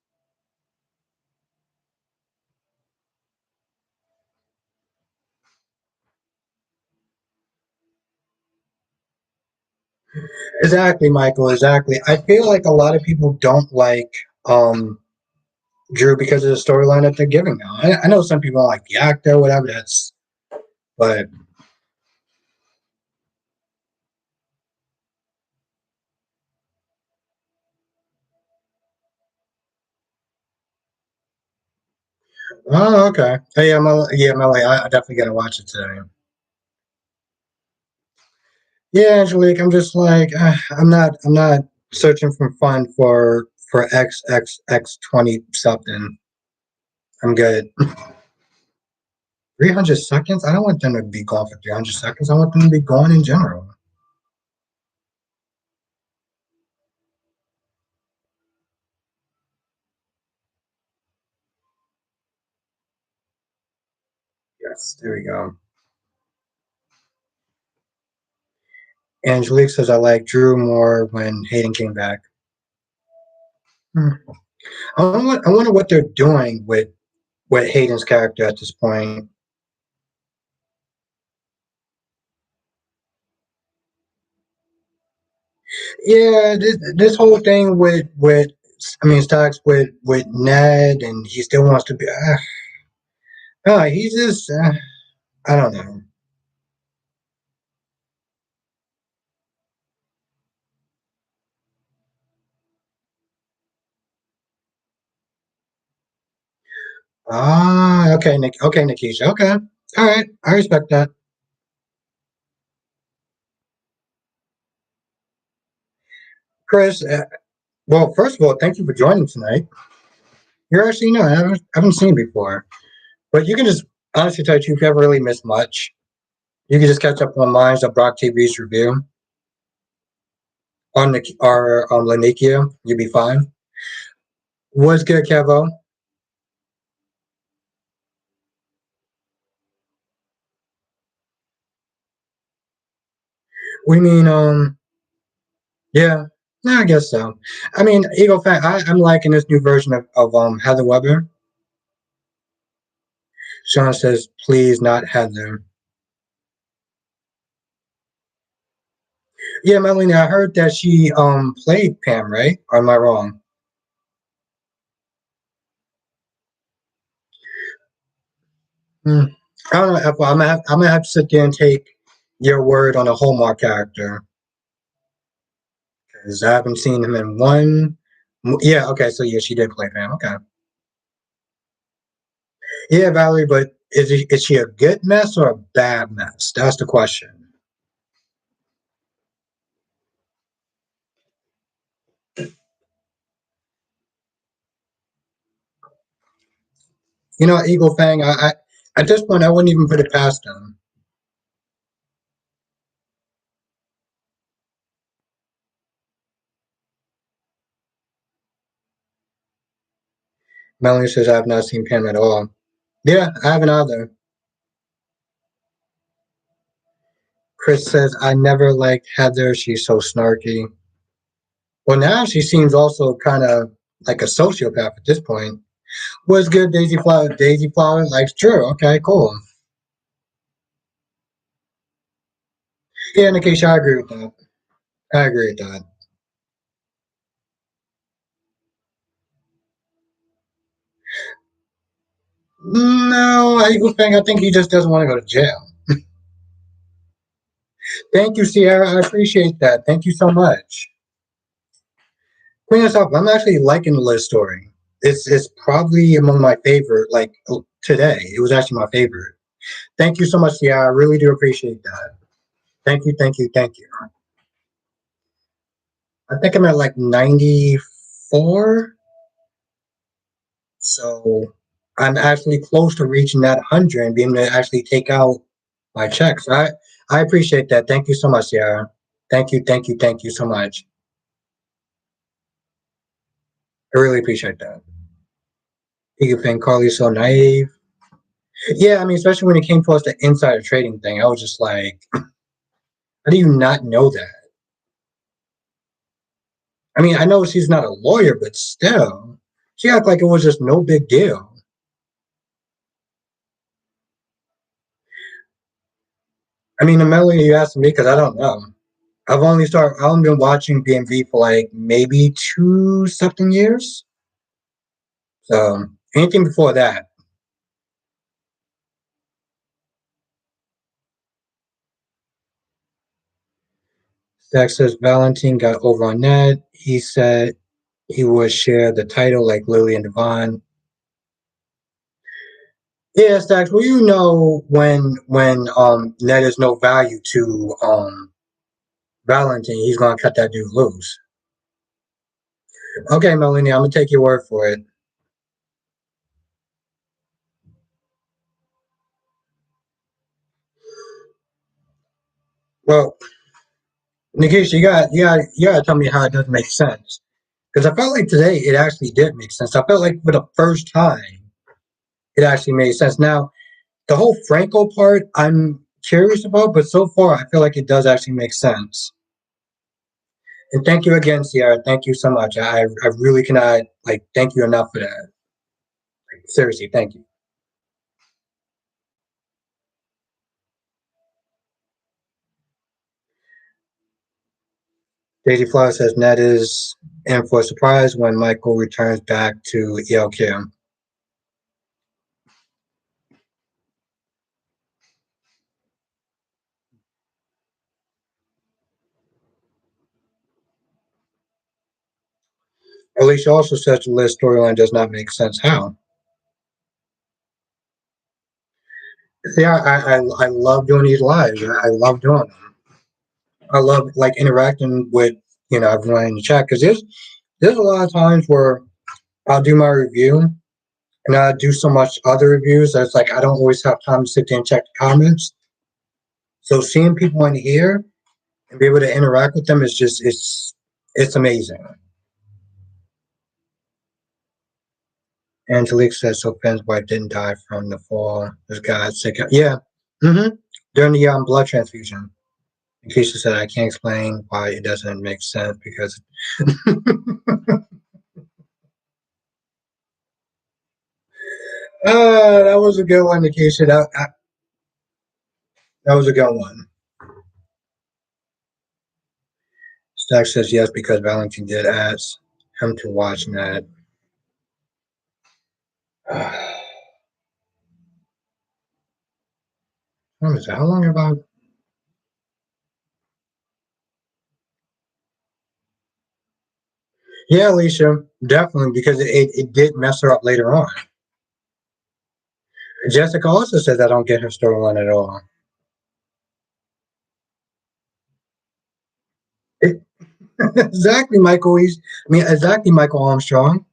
Exactly, Michael. Exactly. I feel like a lot of people don't like Drew because of the storyline that they're giving now. I know some people don't like the actor, whatever. That's but oh okay. Oh, yeah, yeah, Melly. I definitely gotta watch it today. Yeah, Angelique. I'm just like I'm not searching for fun for XXX20 something. I'm good. 300 seconds. I don't want them to be gone for 300 seconds. I want them to be gone in general. Yes, there we go. Angelique says I like Drew more when Hayden came back. Hmm. I wonder what they're doing with Hayden's character at this point. Yeah, this whole thing with I mean starts with Ned and he still wants to be. He's just I don't know. Okay, okay, Nikisha. Okay, all right, I respect that. Chris, well, first of all, thank you for joining tonight. You're actually no, I haven't seen you before, but you can just honestly tell you, you haven't really missed much. You can just catch up on Minds of Brock TV's review on the or on Lanikia. You'll be fine. What's good, Kevo? We mean yeah, yeah, I guess so. I mean, Eagle Fan, I'm liking this new version of Heather Weber. Sean says, please not Heather. Yeah, Melanie, I heard that she played Pam, right? Or am I wrong? Hmm. I don't know, Apple. I'm gonna have to sit there and take your word on a Hallmark character because I haven't seen him in one. Yeah, okay, so yeah, she did play Pam. Okay, yeah, Valerie, but is she a good mess or a bad mess? That's the question. You know, Eagle Fang. At this point, I wouldn't even put it past them. Melanie says I have not seen Pam at all. Yeah, I haven't either. Chris says I never liked Heather. She's so snarky. Well, now she seems also kind of like a sociopath at this point. What's good, Daisy Flower? Daisy Flower likes Drew. Okay, cool. Yeah, Nikisha, I agree with that. I agree with that. No, Eagle Fang, I think he just doesn't want to go to jail. Thank you, Sierra. I appreciate that. Thank you so much. Queen of South, I'm actually liking the Liz story. It's probably among my favorite. Like today, it was actually my favorite. Thank you so much, Sierra. I really do appreciate that. Thank you, thank you, thank you. I think I'm at like 94, so I'm actually close to reaching that 100 and being able to actually take out my checks. I appreciate that. Thank you so much, Sierra. Thank you, thank you, thank you so much. I really appreciate that. You can Carly so naive. Yeah, I mean, especially when it came towards the insider trading thing, I was just like, how do you not know that? I mean, I know she's not a lawyer, but still, she acted like it was just no big deal. I mean, Amelia, you asked me because I don't know. I've only been watching BMV for like maybe two something years. So anything before that. Stack says Valentine got over on that. He said he would share the title like Lily and Devon. Yeah, Stacks. Well, you know when Ned is no value to Valentine, he's gonna cut that dude loose. Okay, Melanie, I'm gonna take your word for it. Well, Nikisha, you gotta tell me how it doesn't make sense. Because I felt like today it actually did make sense. I felt like for the first time it actually made sense. Now the whole Franco part I'm curious about, but so far I feel like it does actually make sense. And thank you again, Sierra. Thank you so much. I really cannot like thank you enough for that. Like, seriously, thank you. Daisy Flower says Ned is in for a surprise when Michael returns back to ELQ. Alicia also says the Liz storyline does not make sense. How? Yeah, I love doing these lives. I love doing them. I love like interacting with everyone in the chat because there's a lot of times where I'll do my review and I do so much other reviews that it's like I don't always have time to sit there and check the comments. So seeing people in here and be able to interact with them is just it's amazing. Angelique says so Fenn's wife didn't die from the fall. This guy sick. Yeah. Mm-hmm. During the blood transfusion. Keisha said I can't explain why it doesn't make sense because that was a good one, Keisha. That was a good one. Stack says yes because Valentine did ask him to watch that. What is that? How long about? Yeah, Alicia, definitely because it did mess her up later on. Jessica also says I don't get her storyline at all. It, exactly, Michael. Exactly, Michael Armstrong.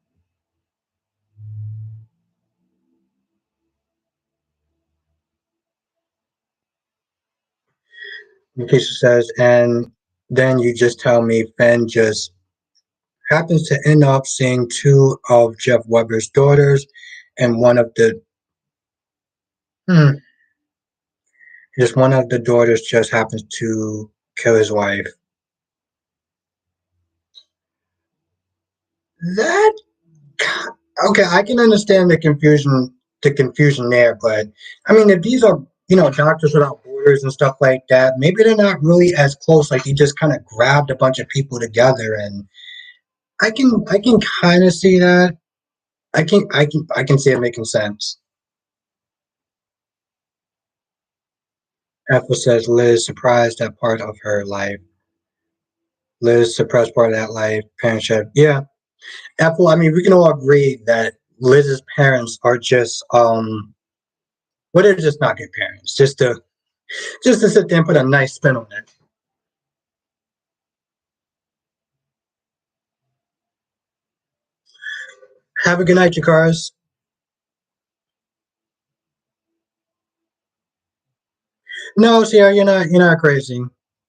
Keisha says, and then you just tell me Finn just happens to end up seeing two of Jeff Weber's daughters, and hmm, one of the daughters just happens to kill his wife. That okay, I can understand the confusion there, but I mean, if these are Doctors Without Borders and stuff like that, maybe they're not really as close. Like he just kind of grabbed a bunch of people together, and I can kind of see that. I can see it making sense. Ethel says Liz surprised that part of her life. Liz suppressed part of that life. Parentship. Yeah. Ethel, I mean, we can all agree that Liz's parents are just well, they're just not good parents. Just to sit there and put a nice spin on it. Have a good night, you cars. No, Sierra, you're not crazy.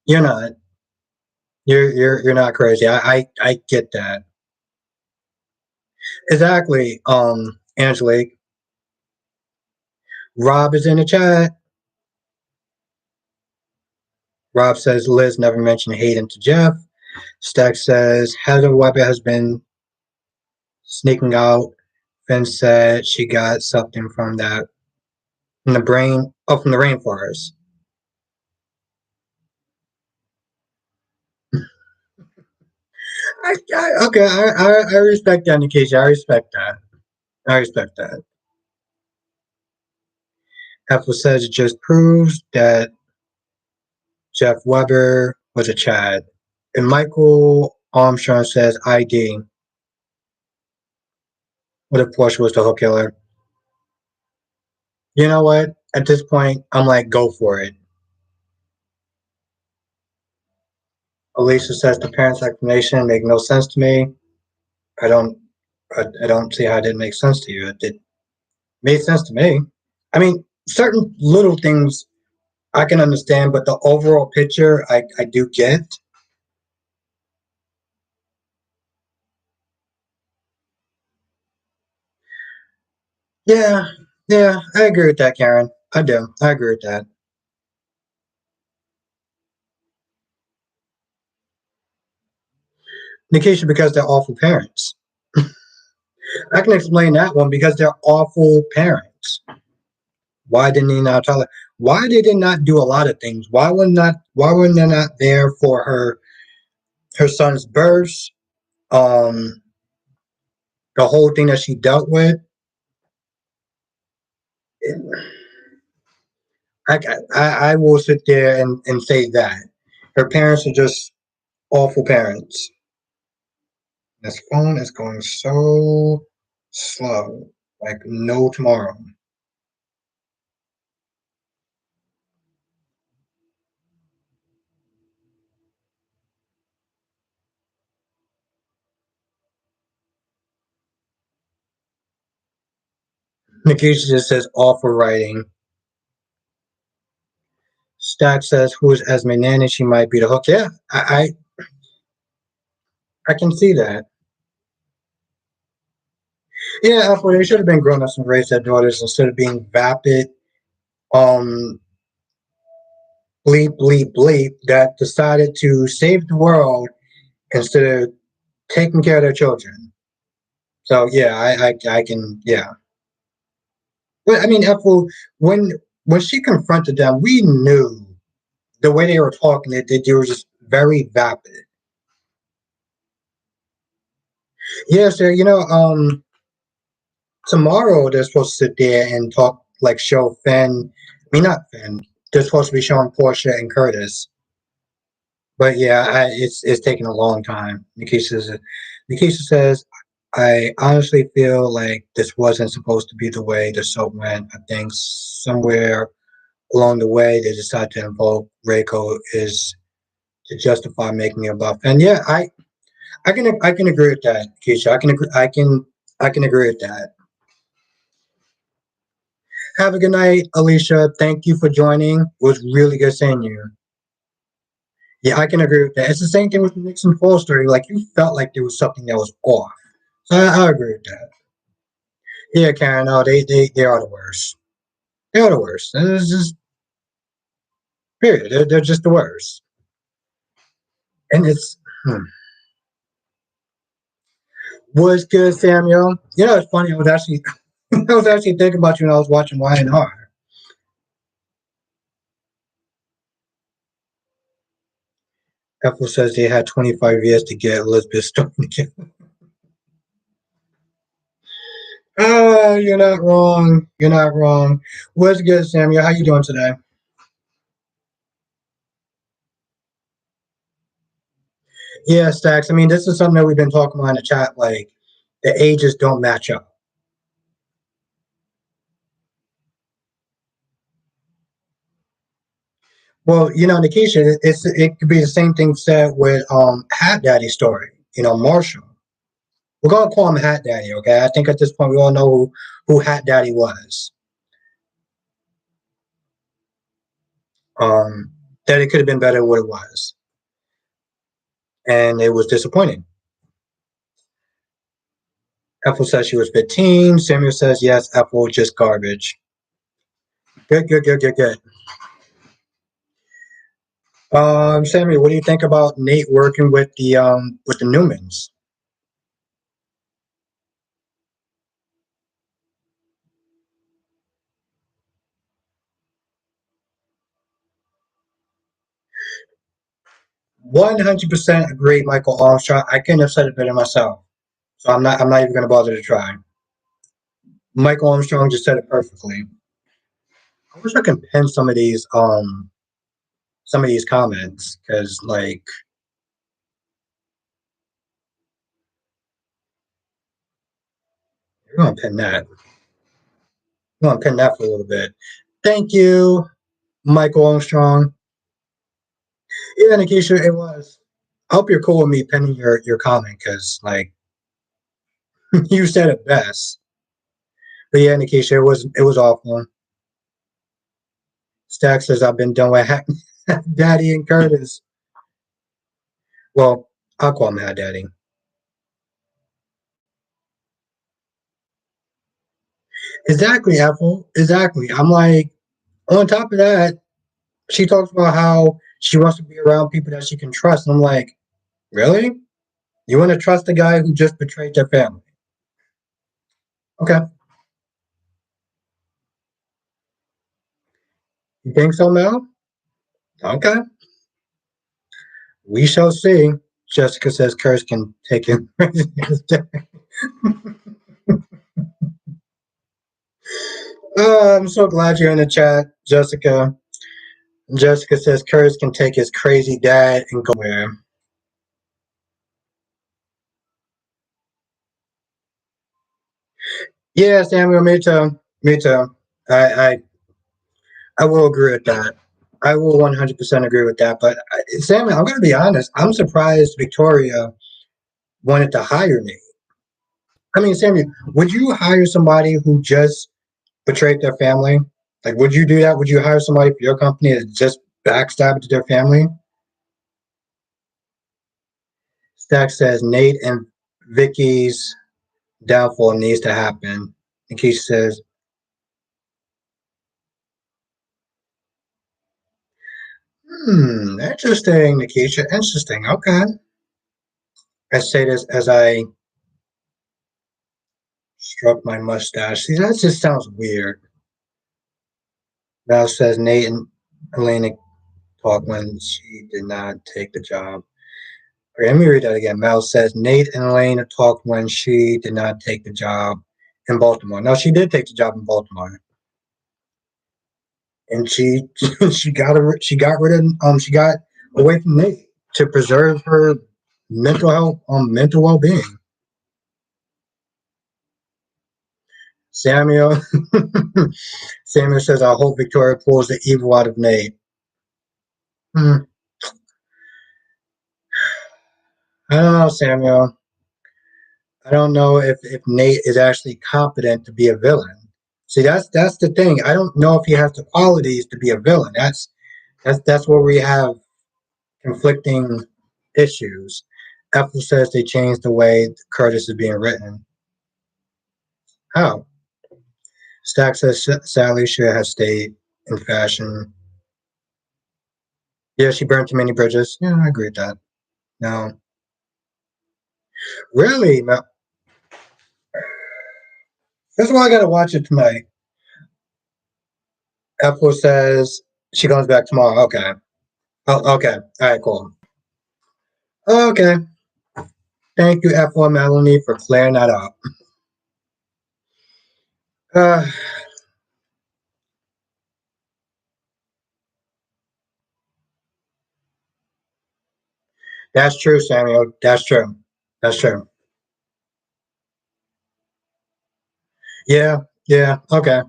You're not. You're not crazy. I get that. Exactly. Angelique. Rob is in the chat. Rob says Liz never mentioned Hayden to Jeff. Stack says Heather Webber has been sneaking out. Finn said she got something from the brain, from the rainforest. Okay, I respect that, Nikisha. I respect that. I respect that. Apple says it just proves that Jeff Weber was a Chad. And Michael Armstrong says ID. What if Porsche was the hook killer? You know what? At this point, I'm like, go for it. Alicia says the parents' explanation make no sense to me. I don't, I don't see how it didn't make sense to you. It made sense to me. I mean, certain little things I can understand, but the overall picture, I do get. Yeah, yeah, I agree with that, Karen. I do. I agree with that. Nikisha, because they're awful parents. I can explain that one because they're awful parents. Why didn't he not tell her? Why did they not do a lot of things? Why were they not there for her son's birth? Um, the whole thing that she dealt with. I will sit there and say that her parents are just awful parents. This phone is going so slow, like no tomorrow. Nikisha just says awful writing. Stack says who's Esme Nanny? She might be the hook. Yeah, I can see that. Yeah, Apple, they should have been grown ups and raised their daughters instead of being vapid, um, bleep, bleep, bleep, that decided to save the world instead of taking care of their children. So yeah, I can yeah. But I mean, Apple, when when she confronted them, we knew the way they were talking that they were just very vapid. Yeah, so tomorrow they're supposed to sit there and talk like show Finn. I mean, not Finn. They're supposed to be showing Portia and Curtis. But yeah, it's taking a long time. Nikisha says, I honestly feel like this wasn't supposed to be the way the soap went. I think somewhere along the way they decided to invoke Reiko is to justify making it buff. And yeah, I can agree with that, Keisha. I can agree with that. Have a good night, Alicia. Thank you for joining. It was really good seeing you. Yeah, I can agree with that. It's the same thing with the Nixon Falls story. Like you felt like there was something that was off. So I agree with that. Yeah, Karen. No, they are the worst. They are the worst. It's just period. They're just the worst. And it's was good, Samuel. You know, it's funny. I was actually I was actually thinking about you when I was watching YNR. Ethel says they had 25 years to get Elizabeth Stone together. Ah, you're not wrong. You're not wrong. What's good, Samuel? How you doing today? Yeah, Stacks. I mean, this is something that we've been talking about in the chat. Like, the ages don't match up. Well, you know, Nikisha, it could be the same thing said with Hat Daddy story. You know, Marshall. We're gonna call him Hat Daddy, okay? I think at this point we all know who Hat Daddy was. Um, that it could have been better what it was, and it was disappointing. Ethel says she was 15. Samuel says yes. Ethel just garbage. Good, good, good, good, good. Samuel, what do you think about Nate working with the Newmans? 100% agree, Michael Armstrong. I couldn't have said it better myself. So I'm not even gonna bother to try. Michael Armstrong just said it perfectly. I wish I could pin some of these comments because like we're gonna pin that. We're gonna pin that for a little bit. Thank you, Michael Armstrong. Yeah, Nikisha, it was. I hope you're cool with me pinning your comment because like you said it best. But yeah, Nikisha, it was awful. Stack says I've been done with Daddy and Curtis. Well, I'll call him Hat Daddy. Exactly, Apple. Exactly. I'm like, on top of that, she talks about how she wants to be around people that she can trust. And I'm like, really? You want to trust the guy who just betrayed their family? Okay. You think so, Mel? Okay. We shall see. Jessica says Curse can take him. I'm so glad you're in the chat, Jessica. Jessica says Curtis can take his crazy dad and go where. Yeah, Samuel, me too. Me too. I, I, I will agree with that. I will 100% agree with that. But Samuel, I'm going to be honest. I'm surprised Victoria wanted to hire me. I mean, Samuel, would you hire somebody who just betrayed their family? Like, would you do that? Would you hire somebody for your company that just backstabbed their family? Stack says Nate and Vicky's downfall needs to happen. And Keisha says, interesting, Nikisha. Interesting. Okay. I say this as I struck my mustache. See, that just sounds weird. Val says Nate and Elena talked when she did not take the job. Okay, let me read that again. Mel says Nate and Elena talked when she did not take the job in Baltimore. No, she did take the job in Baltimore, and she she got away from Nate to preserve her mental health, mental well being. Samuel Samuel says, "I hope Victoria pulls the evil out of Nate." Hmm. I don't know, Samuel. I don't know if Nate is actually competent to be a villain. See, that's the thing. I don't know if he has the qualities to be a villain. That's where we have conflicting issues. Apple says they changed the way Curtis is being written. How? Stack says Sally should have stayed in fashion. Yeah, she burned too many bridges. Yeah, I agree with that. No. Really? No. That's why I gotta watch it tonight. Apple says she comes back tomorrow. Okay. Oh, okay. All right, cool. Okay. Thank you, Apple and Melanie, for clearing that up. Uh, that's true, Samuel. That's true. That's true. Yeah, yeah. Okay.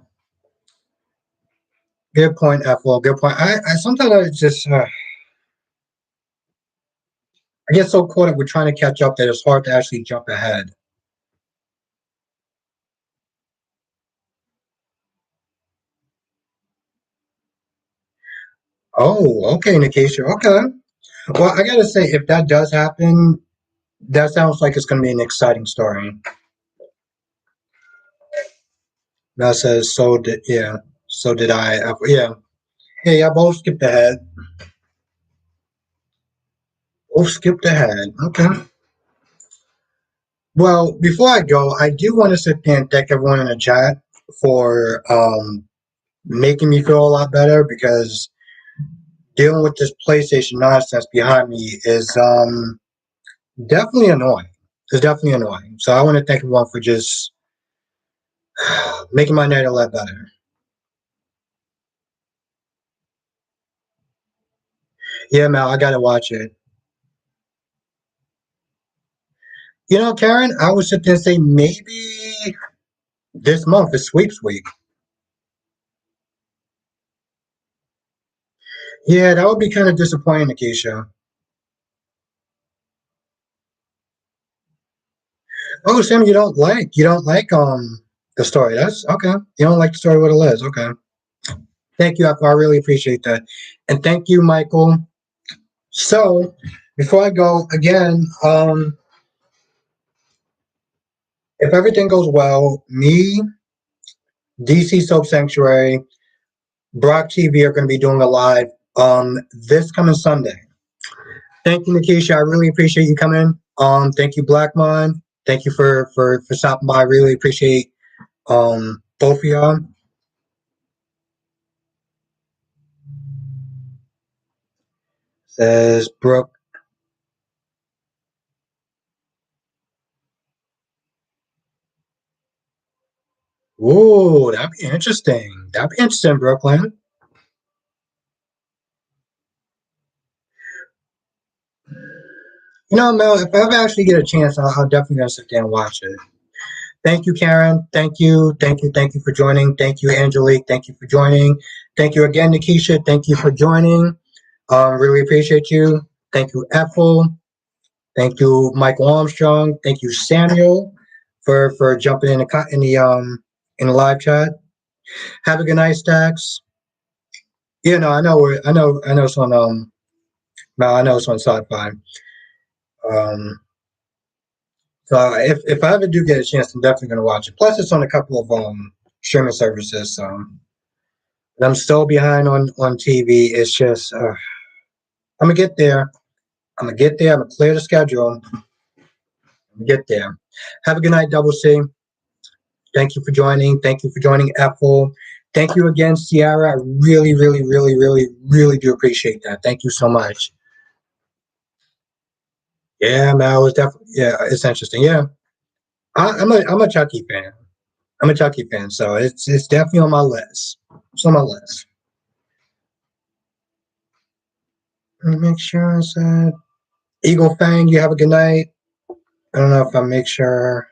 Good point, Apple. Good point. I sometimes I just I get so caught up with trying to catch up that it's hard to actually jump ahead. Oh, okay, Nikisha. Okay. Well, I gotta say, if that does happen, that sounds like it's gonna be an exciting story. That says so did yeah. So did I. Yeah. Hey, I both skipped ahead. Both skipped ahead. Okay. Well, before I go, I do want to sit there and thank everyone in the chat for making me feel a lot better because dealing with this PlayStation nonsense behind me is definitely annoying. It's definitely annoying. So I want to thank everyone for just making my night a lot better. Yeah, Mal, I gotta watch it. You know, Karen, I would sit there and say maybe this month is sweeps week. Yeah, that would be kind of disappointing, Akeisha. Oh, Sam, you don't like the story. That's okay. You don't like the story what it is. Okay. Thank you. I really appreciate that. And thank you, Michael. So before I go again, if everything goes well, me, DC Soap Sanctuary, Brock TV are going to be doing a live this coming Sunday. Thank you, Nikisha. I really appreciate you coming. Thank you, Blackmon. Thank you for stopping by. I really appreciate both of y'all. Says Brooke. Ooh, that'd be interesting. That'd be interesting, Brooklyn. You know, Mel, if I ever actually get a chance, I'll definitely gonna sit there and watch it. Thank you, Karen. Thank you for joining. Thank you, Angelique. Thank you for joining. Thank you again, Nikisha. Thank you for joining. Really appreciate you. Thank you, Ethel. Thank you, Michael Armstrong. Thank you, Samuel, for jumping in in the live chat. Have a good night, Stacks. Yeah, no, I know it's on no, I know it's on sci-fi. Um, so if I ever do get a chance, I'm definitely gonna watch it. Plus, it's on a couple of streaming services. So, but I'm still behind on TV. It's just I'm gonna get there. I'm gonna get there. I'm gonna clear the schedule. Get there. Have a good night, Double C. Thank you for joining. Thank you for joining, Apple. Thank you again, Sierra. I really, really, really, really, really do appreciate that. Thank you so much. Yeah, man, I was definitely yeah. It's interesting. Yeah, I'm a Chucky fan. I'm a Chucky fan, so it's definitely on my list. It's on my list. Let me make sure I said Eagle Fang. You have a good night. I don't know if I make sure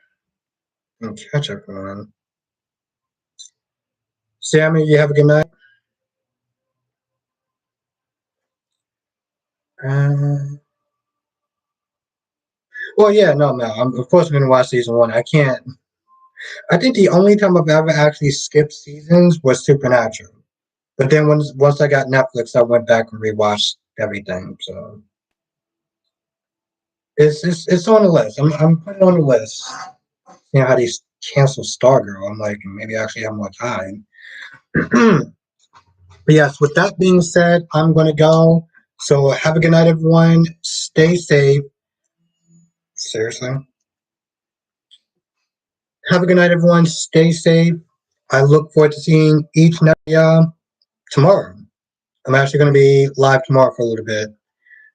and catch up on. Sammy, you have a good night. Uh, well, yeah, no, no. Of course, I'm gonna watch season one. I can't. I think the only time I've ever actually skipped seasons was Supernatural. But then once I got Netflix, I went back and rewatched everything. So It's on the list. I'm putting it on the list. You know how they cancel Stargirl. I'm like, maybe I actually have more time. But yes, with that being said, I'm gonna go. So have a good night, everyone. Stay safe. Seriously. Have a good night, everyone. Stay safe. I look forward to seeing each and every tomorrow. I'm actually going to be live tomorrow for a little bit.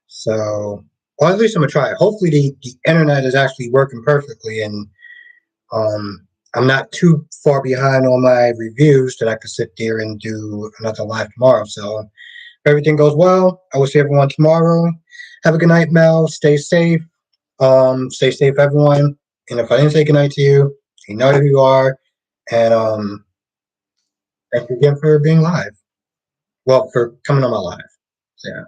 So, or at least I'm going to try it. Hopefully, the internet is actually working perfectly and I'm not too far behind on my reviews that I could sit there and do another live tomorrow. So, if everything goes well, I will see everyone tomorrow. Have a good night, Mel. Stay safe. Stay safe, everyone. And if I didn't say good night to you, you know who you are. And thank you again for being live. Well, for coming on my live. So, yeah.